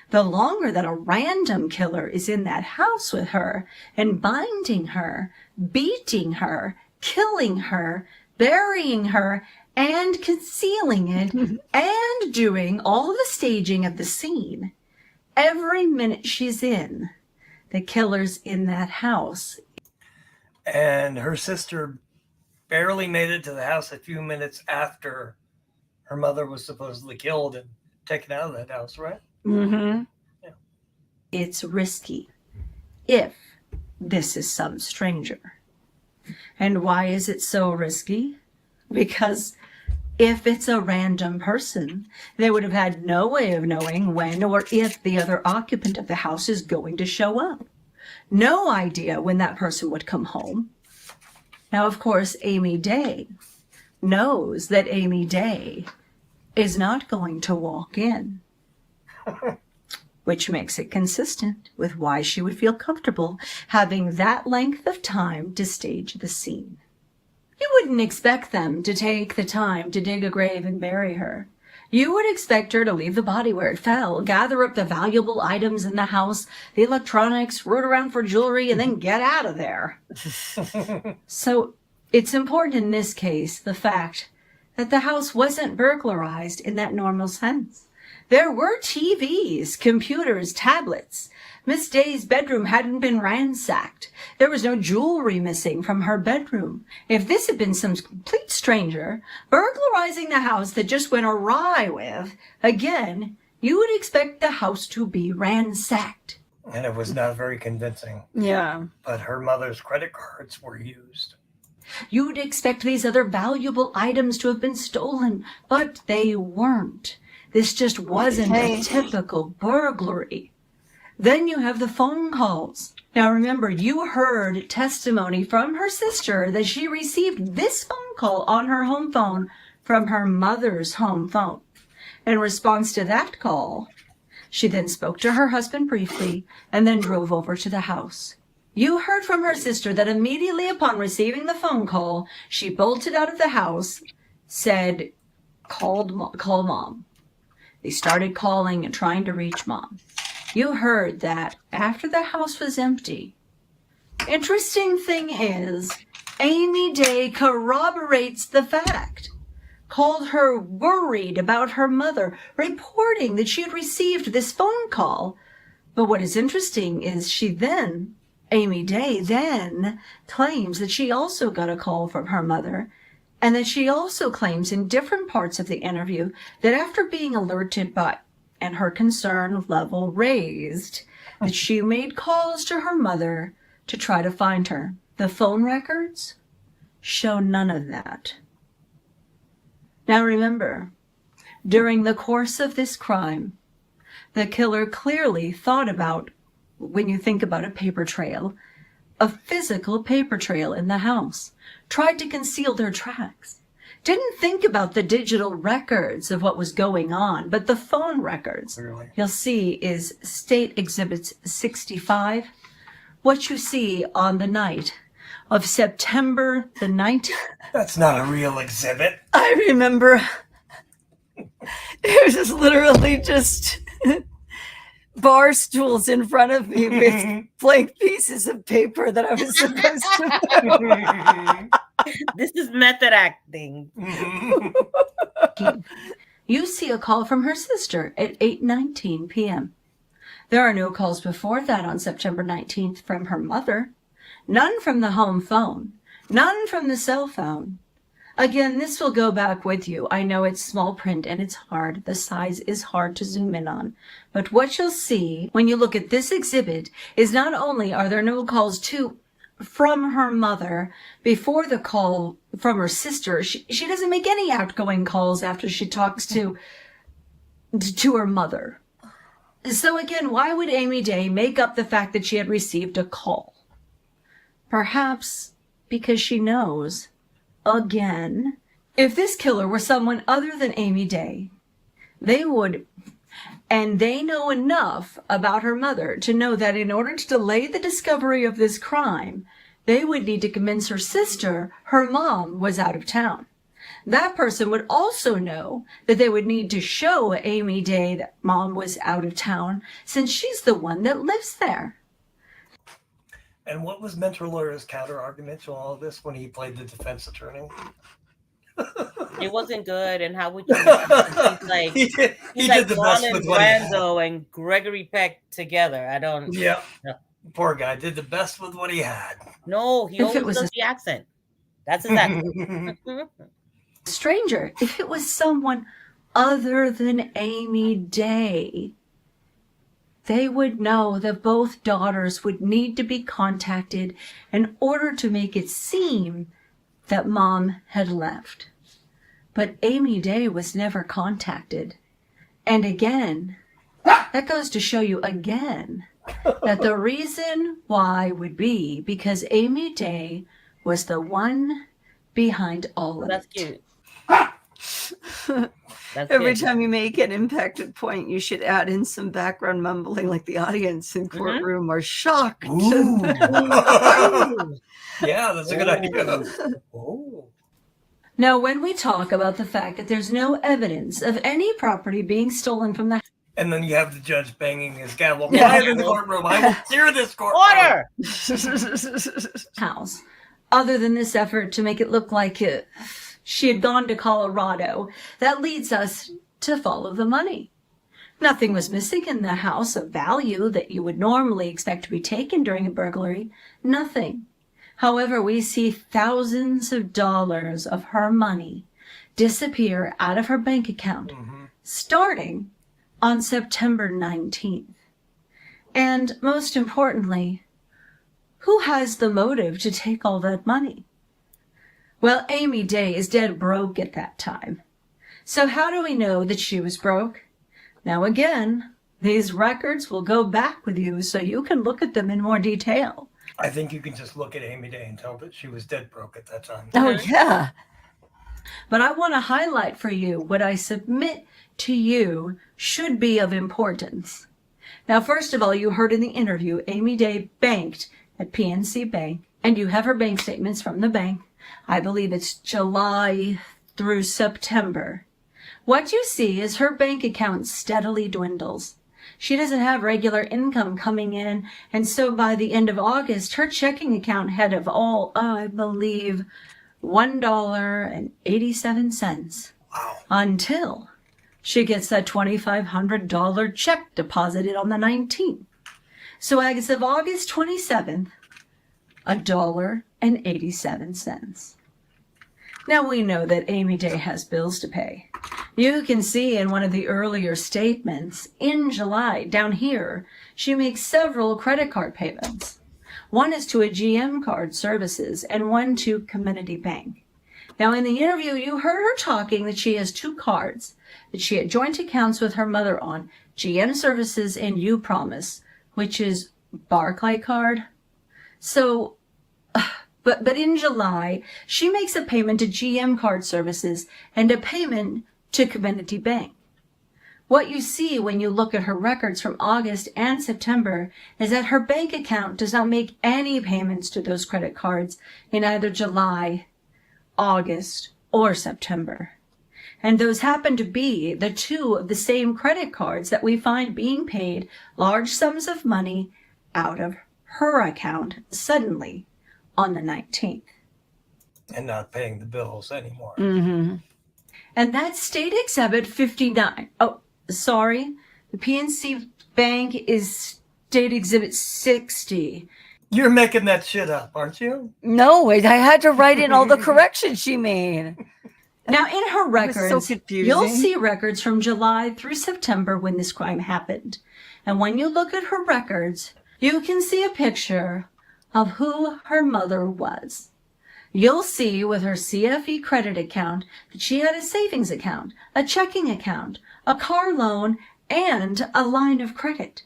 The longer that a random killer is in that house with her and binding her, beating her, killing her, burying her, and concealing it, and doing all the staging of the scene, every minute she's in, the killer's in that house. And her sister barely made it to the house a few minutes after her mother was supposedly killed and taken out of that house, right? Mm-hmm. Yeah. It's risky if this is some stranger. And why is it so risky? Because if it's a random person, they would have had no way of knowing when or if the other occupant of the house is going to show up. No idea when that person would come home. Now, of course, Amy Day knows that Amy Day is not going to walk in, which makes it consistent with why she would feel comfortable having that length of time to stage the scene. You wouldn't expect them to take the time to dig a grave and bury her. You would expect her to leave the body where it fell, gather up the valuable items in the house, the electronics, root around for jewelry, and then get out of there. So it's important in this case, the fact that the house wasn't burglarized in that normal sense. There were TVs, computers, tablets. Miss Day's bedroom hadn't been ransacked. There was no jewelry missing from her bedroom. If this had been some complete stranger burglarizing the house that just went awry with, again, you would expect the house to be ransacked. And it was not very convincing. Yeah. But her mother's credit cards were used. You'd expect these other valuable items to have been stolen, but they weren't. This just wasn't a typical burglary. Then you have the phone calls. Now remember, you heard testimony from her sister that she received this phone call on her home phone from her mother's home phone. In response to that call, she then spoke to her husband briefly and then drove over to the house. You heard from her sister that immediately upon receiving the phone call, she bolted out of the house, said, call mom. They started calling and trying to reach mom. You heard that after the house was empty. Interesting thing is, Amy Day corroborates the fact. Called her worried about her mother, reporting that she had received this phone call. But what is interesting is Amy Day then claims that she also got a call from her mother, and that she also claims in different parts of the interview that after being alerted by and her concern level raised, that she made calls to her mother to try to find her. The phone records show none of that. Now remember, during the course of this crime, the killer clearly thought about, when you think about a paper trail, a physical paper trail in the house, tried to conceal their tracks. didn't think about the digital records of what was going on, but the phone records you'll see is State Exhibit 65. What you see on the night of September the 19th. That's not a real exhibit. I remember it was literally just bar stools in front of me with blank pieces of paper that I was supposed to know. This is method acting. You see a call from her sister at 8:19 p.m. There are no calls before that on September 19th from her mother. None from the home phone. None from the cell phone. Again, this will go back with you. I know it's small print and it's hard. The size is hard to zoom in on. But what you'll see when you look at this exhibit is not only are there no calls from her mother before the call from her sister. She doesn't make any outgoing calls after she talks to her mother. So again, why would Amy Day make up the fact that she had received a call? Perhaps because she knows, again, if this killer were someone other than Amy Day, they would, and they know enough about her mother to know that in order to delay the discovery of this crime, they would need to convince her sister her mom was out of town. That person would also know that they would need to show Amy Day that mom was out of town since she's the one that lives there. And what was Mentor-Lawyer's counter argument to all of this when he played the defense attorney? It wasn't good, and how would you? He's like, he he's did like the best Marlon with what he had. Brando and Gregory Peck together. I don't. Yeah. No. Poor guy did the best with what he had. No, he always does the accent. That's his accent. Stranger, if it was someone other than Amy Day, they would know that both daughters would need to be contacted in order to make it seem that mom had left. But Amy Day was never contacted. And again, that goes to show you again that the reason why would be because Amy Day was the one behind all of That's it. cute. That's Every it. time you make an impacted point, you should add in some background mumbling like the audience in courtroom are shocked. Yeah, that's a good idea. Now, when we talk about the fact that there's no evidence of any property being stolen from the And then you have the judge banging his gavel. Quiet in the courtroom. I will clear this courtroom. Order! house, other than this effort to make it look like she had gone to Colorado, that leads us to follow the money. Nothing was missing in the house of value that you would normally expect to be taken during a burglary. Nothing. However, we see thousands of dollars of her money disappear out of her bank account, starting on September 19th. And most importantly, who has the motive to take all that money? Well, Amy Day is dead broke at that time. So how do we know that she was broke? Now again, these records will go back with you so you can look at them in more detail. I think you can just look at Amy Day and tell that she was dead broke at that time. Oh, yeah. But I want to highlight for you what I submit to you should be of importance. Now, first of all, you heard in the interview, Amy Day banked at PNC Bank, and you have her bank statements from the bank. I believe it's July through September. What you see is her bank account steadily dwindles. She doesn't have regular income coming in, and so by the end of August, her checking account had of all, I believe, $1.87. Wow. Until she gets that $2,500 check deposited on the 19th. So as of August 27th, $1.87. Now we know that Amy Day has bills to pay. You can see in one of the earlier statements, in July, down here, she makes several credit card payments. One is to a GM Card Services and one to Community Bank. Now in the interview, you heard her talking that she has two cards that she had joint accounts with her mother on, GM Services and UPromise, which is Barclay card. So But in July, she makes a payment to GM Card Services and a payment to Community Bank. What you see when you look at her records from August and September is that her bank account does not make any payments to those credit cards in either July, August, or September. And those happen to be the two of the same credit cards that we find being paid large sums of money out of her account suddenly on the 19th. And not paying the bills anymore. Mm-hmm. And that's State Exhibit 59. Oh, sorry. The PNC Bank is State Exhibit 60. You're making that shit up, aren't you? No, I had to write in all the corrections she made. Now, in her records, so you'll see records from July through September when this crime happened. And when you look at her records, you can see a picture of who her mother was. You'll see with her CFE credit account that she had a savings account, a checking account, a car loan, and a line of credit.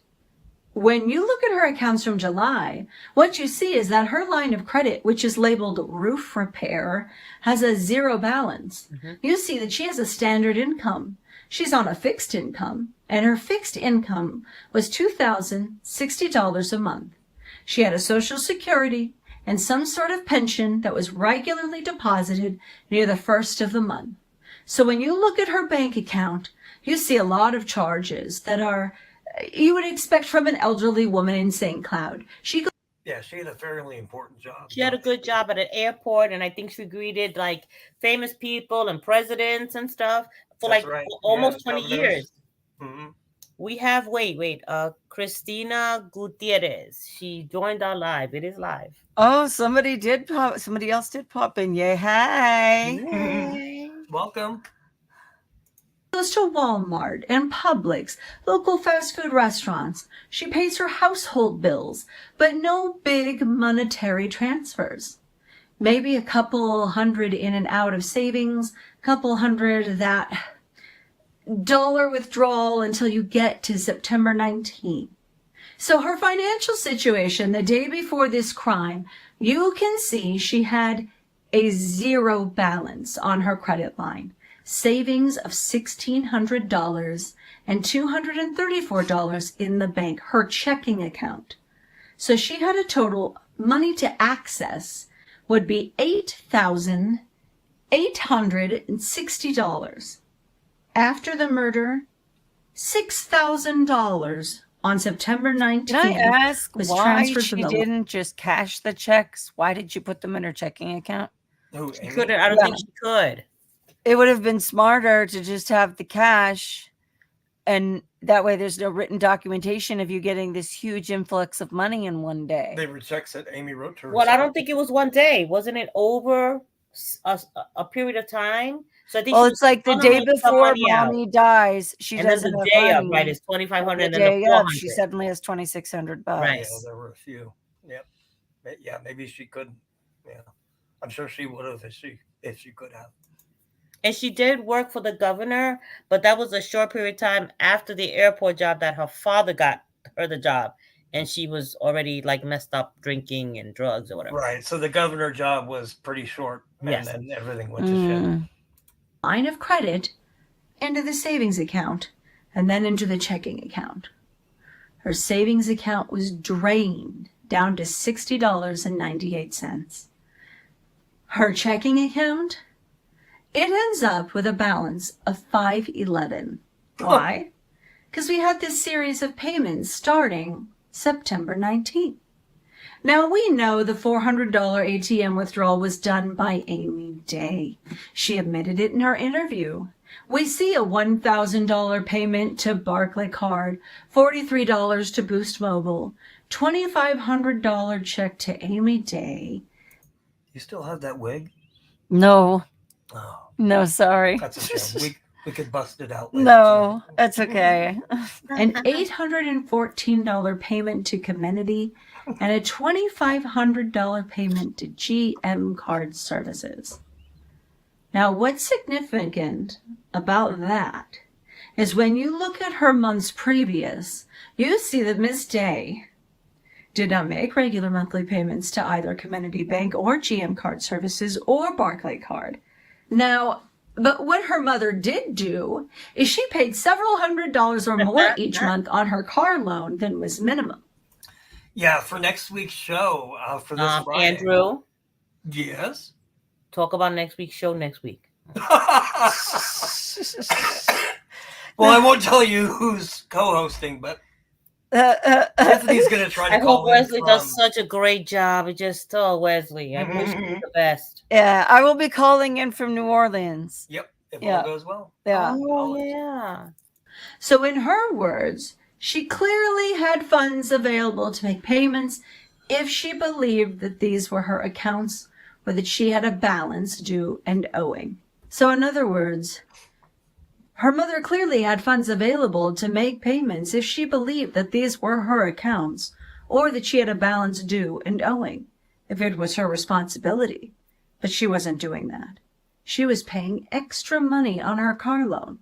When you look at her accounts from July, what you see is that her line of credit, which is labeled roof repair, has a zero balance. You see that she has a standard income. She's on a fixed income, and her fixed income was $2,060 a month. She had a Social Security and some sort of pension that was regularly deposited near the first of the month. So when you look at her bank account, you see a lot of charges that are you would expect from an elderly woman in St. Cloud. Yeah, she had a fairly important job. She had a good job at an airport, and I think she greeted like famous people and presidents and stuff for That's like right. almost Yeah, 20 governors. years. Mm-hmm. We have Cristina Gutierrez. She joined our live. It is live. Oh, somebody else did pop in. Yay, hey. Yay. Welcome. Goes to Walmart and Publix, local fast food restaurants. She pays her household bills, but no big monetary transfers. Maybe a couple hundred in and out of savings, couple hundred that dollar withdrawal until you get to September 19th. So her financial situation the day before this crime, you can see she had a zero balance on her credit line. Savings of $1,600 and $234 in the bank, her checking account. So she had a total money to access would be $8,860. After the murder, $6,000 on September 19th. Can I ask was why transferred she from the didn't just cash the checks? Why did you put them in her checking account? She couldn't. I don't think she could. It would have been smarter to just have the cash, and that way there's no written documentation of you getting this huge influx of money in one day. They were checks that Amy wrote to her. Well, I don't think it was one day. Wasn't it over a period of time? So I think Well, it's like the day before mommy dies, she and then doesn't the have day money. up, right? It's $2,500, and The then day the of, $400. she suddenly has $2,600. Right. Yeah, there were a few. Yep. Yeah, maybe she could. Yeah, I'm sure she would have if she could have. And she did work for the governor, but that was a short period of time after the airport job that her father got her the job. And she was already like messed up drinking and drugs or whatever. Right. So the governor job was pretty short, and Yes. then everything went to shit. Line of credit into the savings account and then into the checking account. Her savings account was drained down to $60.98. Her checking account, it ends up with a balance of $511. Why? Because we had this series of payments starting September 19th. Now, we know the $400 ATM withdrawal was done by Amy Day. She admitted it in her interview. We see a $1,000 payment to Barclay Card, $43 to Boost Mobile, $2,500 check to Amy Day. You still have that wig? No. Oh, No, sorry. that's a shame. We could bust it out later. No, that's okay. An $814 payment to Comenity and a $2,500 payment to GM Card Services. Now, what's significant about that is when you look at her months previous, you see that Miss Day did not make regular monthly payments to either Community Bank or GM Card Services or Barclay Card. Now, but what her mother did do is she paid several $100s or more each month on her car loan than was minimum. Yeah, for next week's show, for this Friday. Andrew? Yes? Talk about next week's show next week. Well, I won't tell you who's co-hosting, but Tiffany's going to try to I call hope Wesley in does such a great job. It just, Wesley, I wish you the best. Yeah, I will be calling in from New Orleans. Yep, if Yeah. all goes well. Yeah. Oh, yeah. So in her words, she clearly had funds available to make payments if she believed that these were her accounts or that she had a balance due and owing. So in other words, her mother clearly had funds available to make payments if she believed that these were her accounts or that she had a balance due and owing, if it was her responsibility. But she wasn't doing that. She was paying extra money on her car loan.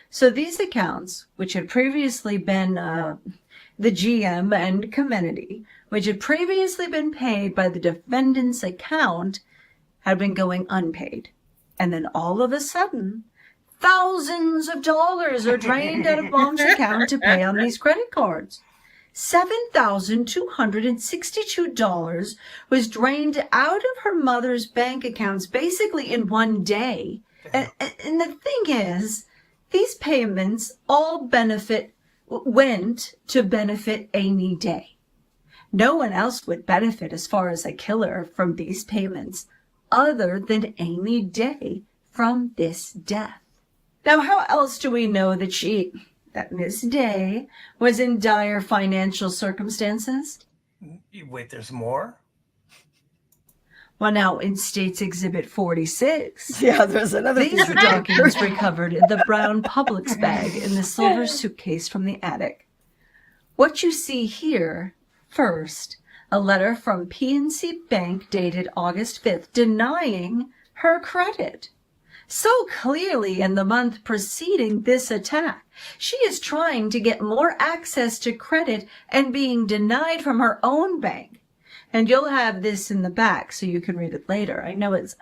So these accounts, which had previously been the GM and Comenity, which had previously been paid by the defendant's account, had been going unpaid. And then all of a sudden, thousands of dollars are drained out of Mom's account to pay on these credit cards. $7,262 was drained out of her mother's bank accounts basically in one day. And the thing is, these payments all went to benefit Amy Day. No one else would benefit as far as a killer from these payments other than Amy Day from this death. Now, how else do we know that Miss Day was in dire financial circumstances? Wait, there's more? Well, now, in State's Exhibit 46, Yeah, there's another these piece are of paper. documents recovered in the brown Publix bag in the silver suitcase from the attic. What you see here, first, a letter from PNC Bank dated August 5th denying her credit. So clearly in the month preceding this attack, she is trying to get more access to credit and being denied from her own bank. And you'll have this in the back so you can read it later. I know it's...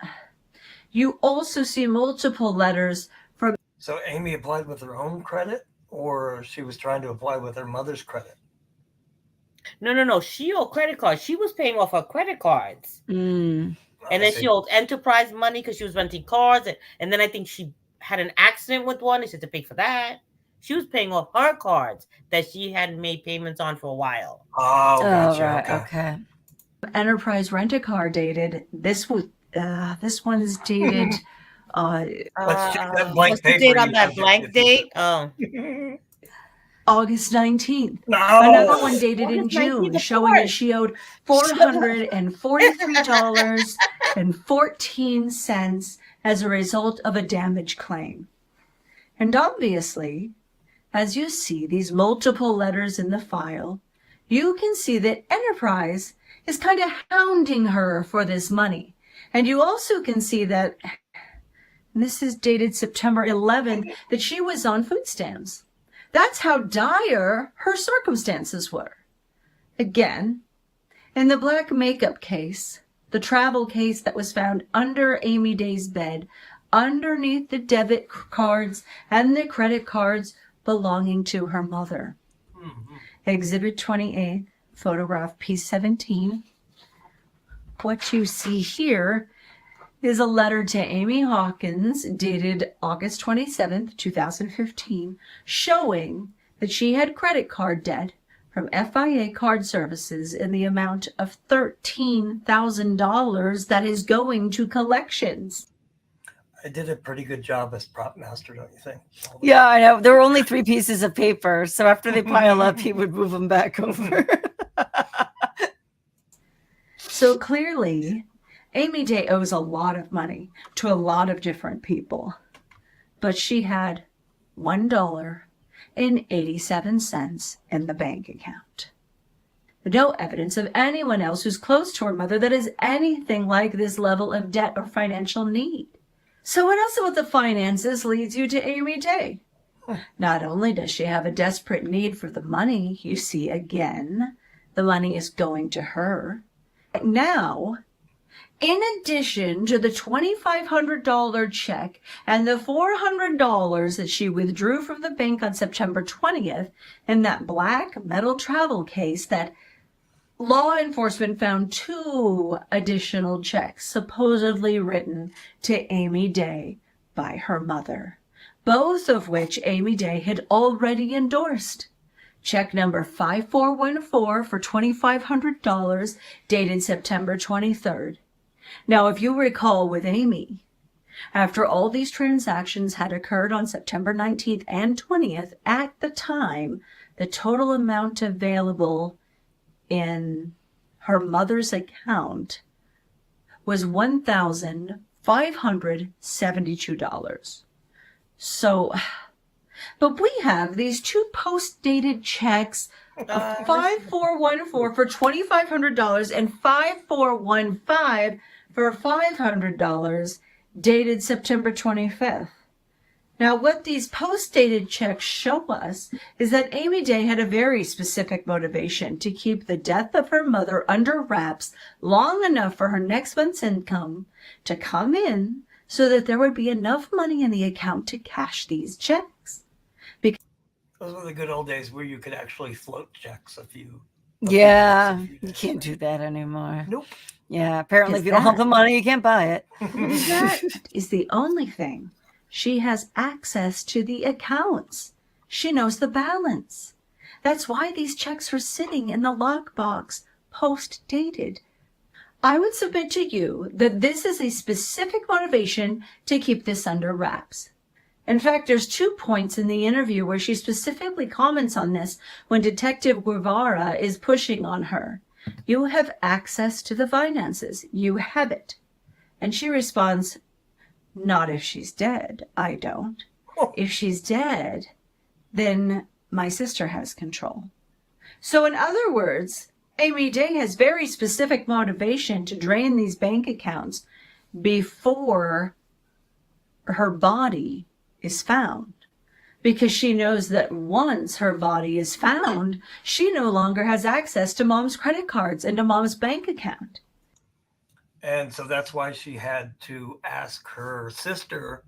You also see multiple letters from... So Amy applied with her own credit, or she was trying to apply with her mother's credit? No. She owed credit cards. She was paying off her credit cards. Mm. And then she owed Enterprise money because she was renting cars. And then I think she had an accident with one. She had to pay for that. She was paying off her cards that she hadn't made payments on for a while. Oh, gotcha. Right. Okay. Enterprise Rent-A-Car dated. This one's dated. Let's check that blank What's the paper date on you that have blank there. date? Oh. August 19th. No. Another one dated in August 19th, June, of showing course. that she owed $443.14 as a result of a damage claim. And obviously, as you see these multiple letters in the file, you can see that Enterprise is kind of hounding her for this money. And you also can see that, and this is dated September 11th, that she was on food stamps. That's how dire her circumstances were. Again, in the black makeup case, the travel case that was found under Amy Day's bed, underneath the debit cards and the credit cards belonging to her mother. Exhibit 28, photograph P17. What you see here is a letter to Amy Hawkins dated August 27th, 2015, showing that she had credit card debt from FIA Card Services in the amount of $13,000 that is going to collections. I did a pretty good job as prop master, don't you think? Yeah, I know. There were only 3 pieces of paper, so after they pile up, he would move them back over. So clearly, Amy Day owes a lot of money to a lot of different people, but she had $1.87 in the bank account. No evidence of anyone else who's close to her mother that has anything like this level of debt or financial need. So what else about the finances leads you to Amy Day? Not only does she have a desperate need for the money, you see again the money is going to her. Now, in addition to the $2,500 check and the $400 that she withdrew from the bank on September 20th in that black metal travel case, that law enforcement found 2 additional checks supposedly written to Amy Day by her mother, both of which Amy Day had already endorsed. Check number 5414 for $2,500 dated September 23rd. Now, if you recall with Amy, after all these transactions had occurred on September 19th and 20th, at the time, the total amount available in her mother's account was $1,572. So, but we have these 2 post-dated checks of 5414 for $2,500 and 5415 for $500 dated September 25th. Now, what these post-dated checks show us is that Amy Day had a very specific motivation to keep the death of her mother under wraps long enough for her next month's income to come in so that there would be enough money in the account to cash these checks. Those were the good old days where you could actually float checks if you. Yeah, you can't do that anymore. Nope. Yeah, apparently if you don't have the money, you can't buy it. That is the only thing. She has access to the accounts. She knows the balance. That's why these checks are sitting in the lockbox, post-dated. I would submit to you that this is a specific motivation to keep this under wraps. In fact, there's 2 points in the interview where she specifically comments on this when Detective Vivera is pushing on her. You have access to the finances. You have it. And she responds, not if she's dead. I don't. If she's dead, then my sister has control. So in other words, Amy Day has very specific motivation to drain these bank accounts before her body is found, because she knows that once her body is found, she no longer has access to mom's credit cards and to mom's bank account. And so that's why she had to ask her sister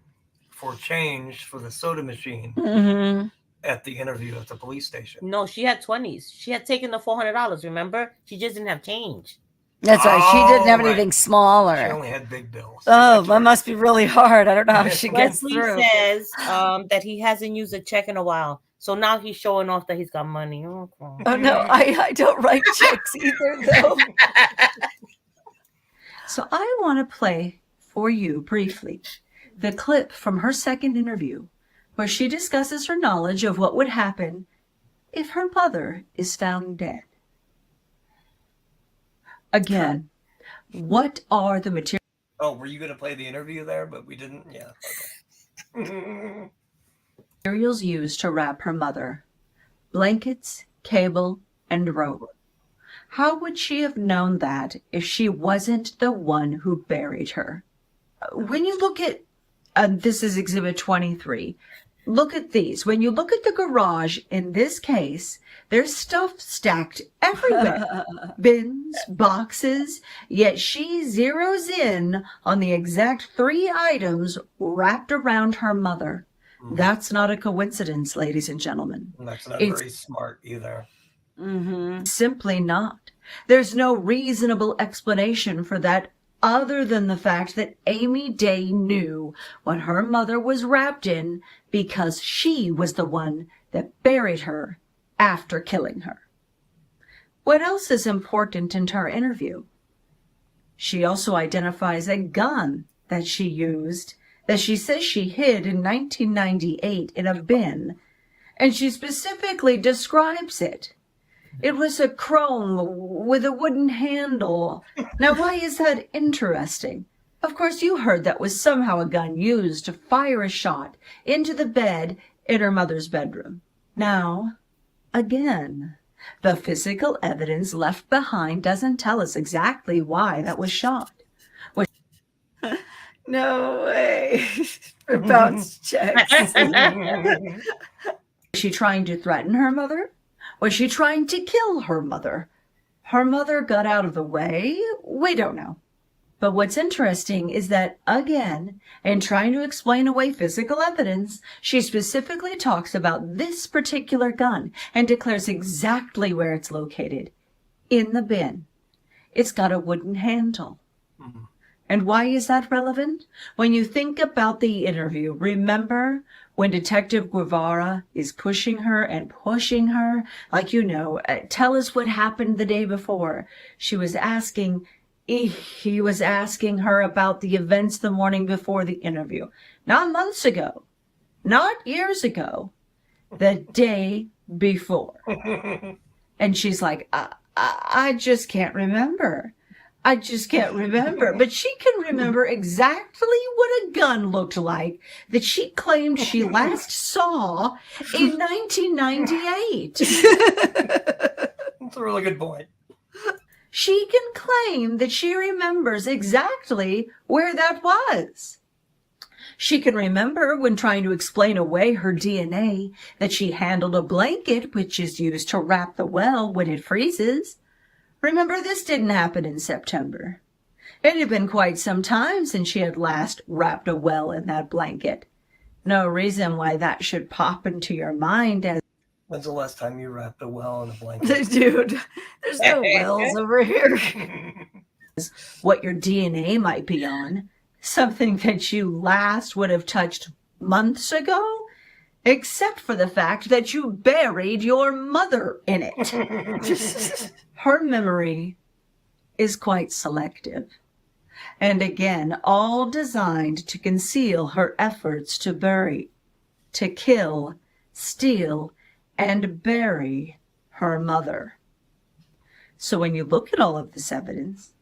for change for the soda machine at the interview at the police station. No, she had 20s. She had taken the $400, remember? She just didn't have change. That's right. She didn't have anything smaller. She only had big bills. Oh, that must be really hard. I don't know how she gets through. He says that he hasn't used a check in a while. So now he's showing off that he's got money. Oh, no, I don't write checks either, though. So I want to play for you briefly the clip from her second interview where she discusses her knowledge of what would happen if her mother is found dead. Again, what are the materials? Oh, were you going to play the interview there? But we didn't? Yeah. Okay. Materials used to wrap her mother: blankets, cable, and rope. How would she have known that if she wasn't the one who buried her? When you look at, this is Exhibit 23, look at these. When you look at the garage in this case, there's stuff stacked everywhere. Bins, boxes, yet she zeroes in on the exact 3 items wrapped around her mother. That's not a coincidence, ladies and gentlemen. That's not very smart either. Simply not. There's no reasonable explanation for that other than the fact that Amy Day knew what her mother was wrapped in because she was the one that buried her after killing her. What else is important in her interview? She also identifies a gun that she used that she says she hid in 1998 in a bin, and she specifically describes it. It was a chrome with a wooden handle. Now, why is that interesting? Of course, you heard that was somehow a gun used to fire a shot into the bed in her mother's bedroom. Now, again, the physical evidence left behind doesn't tell us exactly why that was shot. No way. For bounce checks. Was she trying to threaten her mother? Was she trying to kill her mother? her mother got out of the way? We don't know. But what's interesting is that, again, in trying to explain away physical evidence, she specifically talks about this particular gun and declares exactly where it's located. In the bin. It's got a wooden handle. Mm-hmm. And why is that relevant? When you think about the interview, remember when Detective Vivera is pushing her and pushing her? Like, tell us what happened the day before. She was asking... He was asking her about the events the morning before the interview. Not months ago. Not years ago. The day before. And she's like, I just can't remember. I just can't remember. But she can remember exactly what a gun looked like that she claimed she last saw in 1998. That's a really good point. She can claim that she remembers exactly where that was. She can remember when trying to explain away her DNA that she handled a blanket which is used to wrap the well when it freezes. Remember, this didn't happen in September. It had been quite some time since she had last wrapped a well in that blanket. No reason why that should pop into your mind as When's the last time you wrapped a well in a blanket? Dude, there's no wells over here. What your DNA might be on. Something that you last would have touched months ago, except for the fact that you buried your mother in it. Her memory is quite selective. And again, all designed to conceal her efforts to bury, to kill, steal, and bury her mother. So when you look at all of this evidence,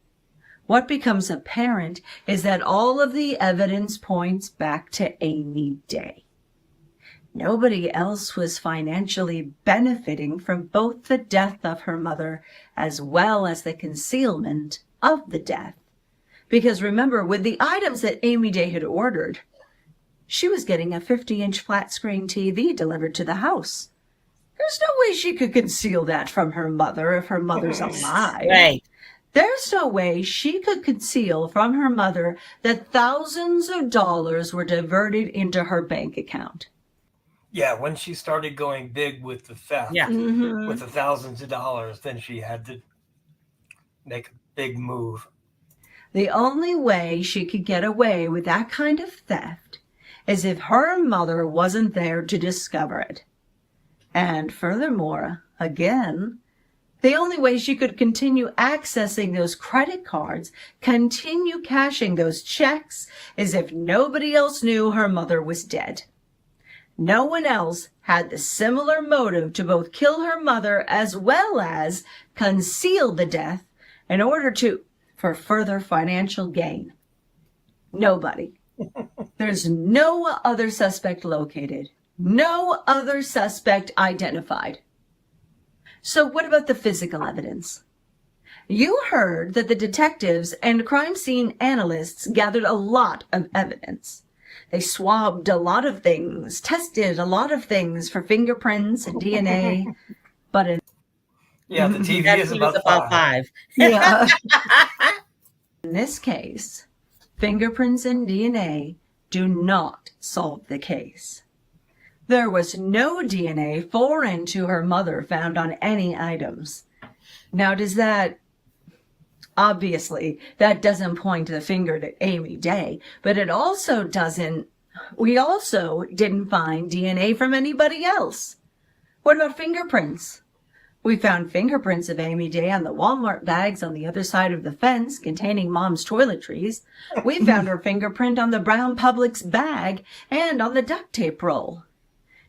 what becomes apparent is that all of the evidence points back to Amy Day. Nobody else was financially benefiting from both the death of her mother as well as the concealment of the death. Because remember, with the items that Amy Day had ordered, she was getting a 50-inch flat-screen TV delivered to the house. There's no way she could conceal that from her mother if her mother's alive. Right. There's no way she could conceal from her mother that thousands of dollars were diverted into her bank account. Yeah, when she started going big with the theft, with the thousands of dollars, then she had to make a big move. The only way she could get away with that kind of theft is if her mother wasn't there to discover it. And furthermore, again, the only way she could continue accessing those credit cards, continue cashing those checks, is if nobody else knew her mother was dead. No one else had the similar motive to both kill her mother as well as conceal the death in order for further financial gain. Nobody. There's no other suspect located. No other suspect identified. So what about the physical evidence? You heard that the detectives and crime scene analysts gathered a lot of evidence. They swabbed a lot of things, tested a lot of things for fingerprints and DNA, but the TV is about five. Yeah. In this case, fingerprints and DNA do not solve the case. There was no DNA foreign to her mother found on any items. Now, obviously, that doesn't point the finger to Amy Day, but we also didn't find DNA from anybody else. What about fingerprints? We found fingerprints of Amy Day on the Walmart bags on the other side of the fence containing Mom's toiletries. We found her fingerprint on the brown Publix bag and on the duct tape roll.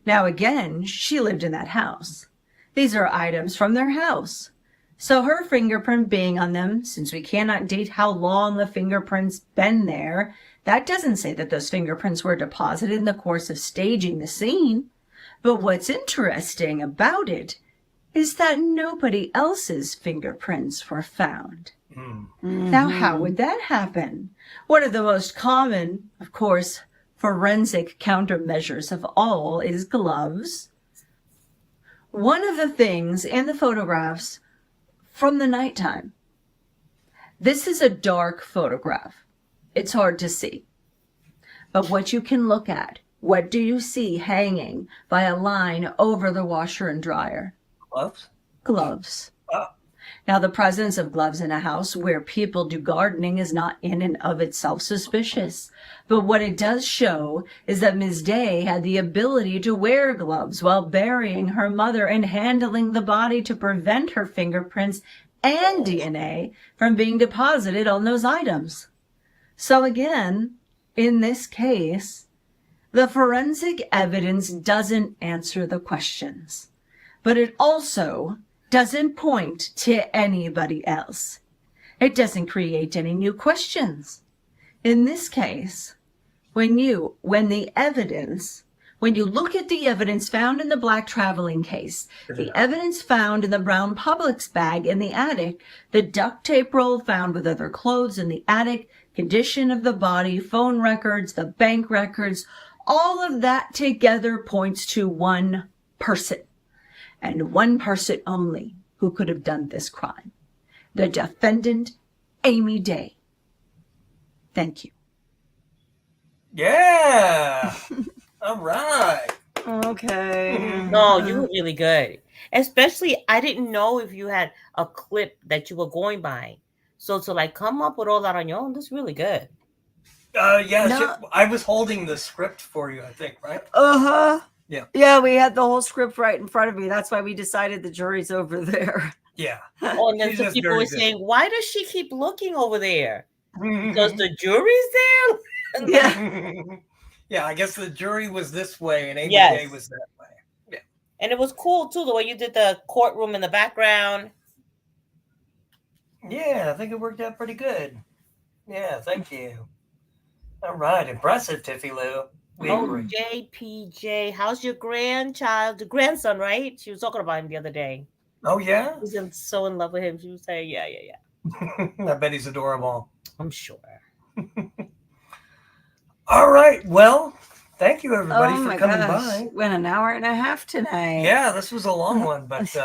Now again, she lived in that house. These are items from their house. So her fingerprint being on them, since we cannot date how long the fingerprint's been there, that doesn't say that those fingerprints were deposited in the course of staging the scene. But what's interesting about it is that nobody else's fingerprints were found. Mm-hmm. Now, how would that happen? One of the most common, of course, forensic countermeasures of all is gloves. One of the things in the photographs from the nighttime. This is a dark photograph. It's hard to see. But what you can look at, what do you see hanging by a line over the washer and dryer? Gloves? Gloves. Now, the presence of gloves in a house where people do gardening is not in and of itself suspicious. But what it does show is that Ms. Day had the ability to wear gloves while burying her mother and handling the body to prevent her fingerprints and DNA from being deposited on those items. So again, in this case, the forensic evidence doesn't answer the questions, but it also doesn't point to anybody else. It doesn't create any new questions. In this case, when you look at the evidence found in the black traveling case, the evidence found in the brown Publix bag in the attic, the duct tape roll found with other clothes in the attic, condition of the body, phone records, the bank records, all of that together points to one person. And one person only who could have done this crime. The defendant, Amy Day. Thank you. Yeah. All right. Okay. No, you were really good. Especially, I didn't know if you had a clip that you were going by. So to like come up with all that on your own, that's really good. Yeah, No. I was holding the script for you, I think, right? Uh-huh. Yeah. Yeah, we had the whole script right in front of me. That's why we decided the jury's over there. Yeah. Oh, and then She's some just people very were good. saying, why does she keep looking over there? Because the jury's there? Yeah. Yeah, I guess the jury was this way and Amy Yes. Day was that way. Yeah. And it was cool too, the way you did the courtroom in the background. Yeah, I think it worked out pretty good. Yeah, thank you. All right, impressive, Tiffie Lou. We agree. JPJ, how's your grandson, right? She was talking about him the other day. Oh, yeah? She's so in love with him. She was saying, yeah. I bet he's adorable. I'm sure. All right, well, thank you, everybody, Oh for my coming gosh. by. Went an hour and a half tonight. Yeah, this was a long one, but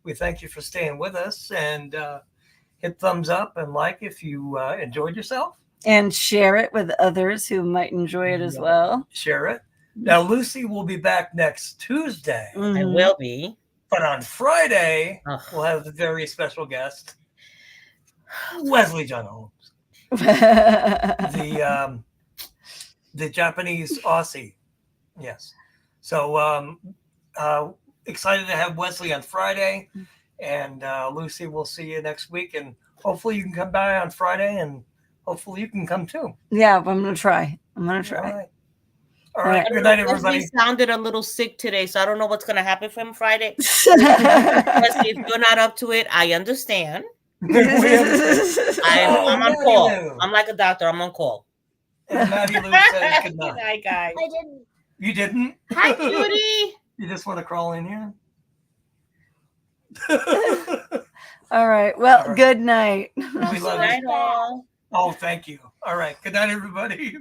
we thank you for staying with us, and hit thumbs up and like if you enjoyed yourself. And share it with others who might enjoy it as well. Share it. Now, Lucy will be back next Tuesday. I will be. But on Friday, we'll have a very special guest, Wesley John Holmes, the Japanese Aussie. Yes. So excited to have Wesley on Friday, and Lucy, we'll see you next week, and hopefully you can come by on Friday, and hopefully you can come too. Yeah, I'm going to try. All right. Good night, everybody. He sounded a little sick today, so I don't know what's going to happen for him Friday. If you're not up to it, I understand. I'm on call. I'm like a doctor. I'm on call. And Maddie Lou says good night. Good night, guys. I didn't. You didn't? Hi, cutie. You just want to crawl in here? All right. Well, good night. We love you. Oh, thank you. All right. Good night, everybody.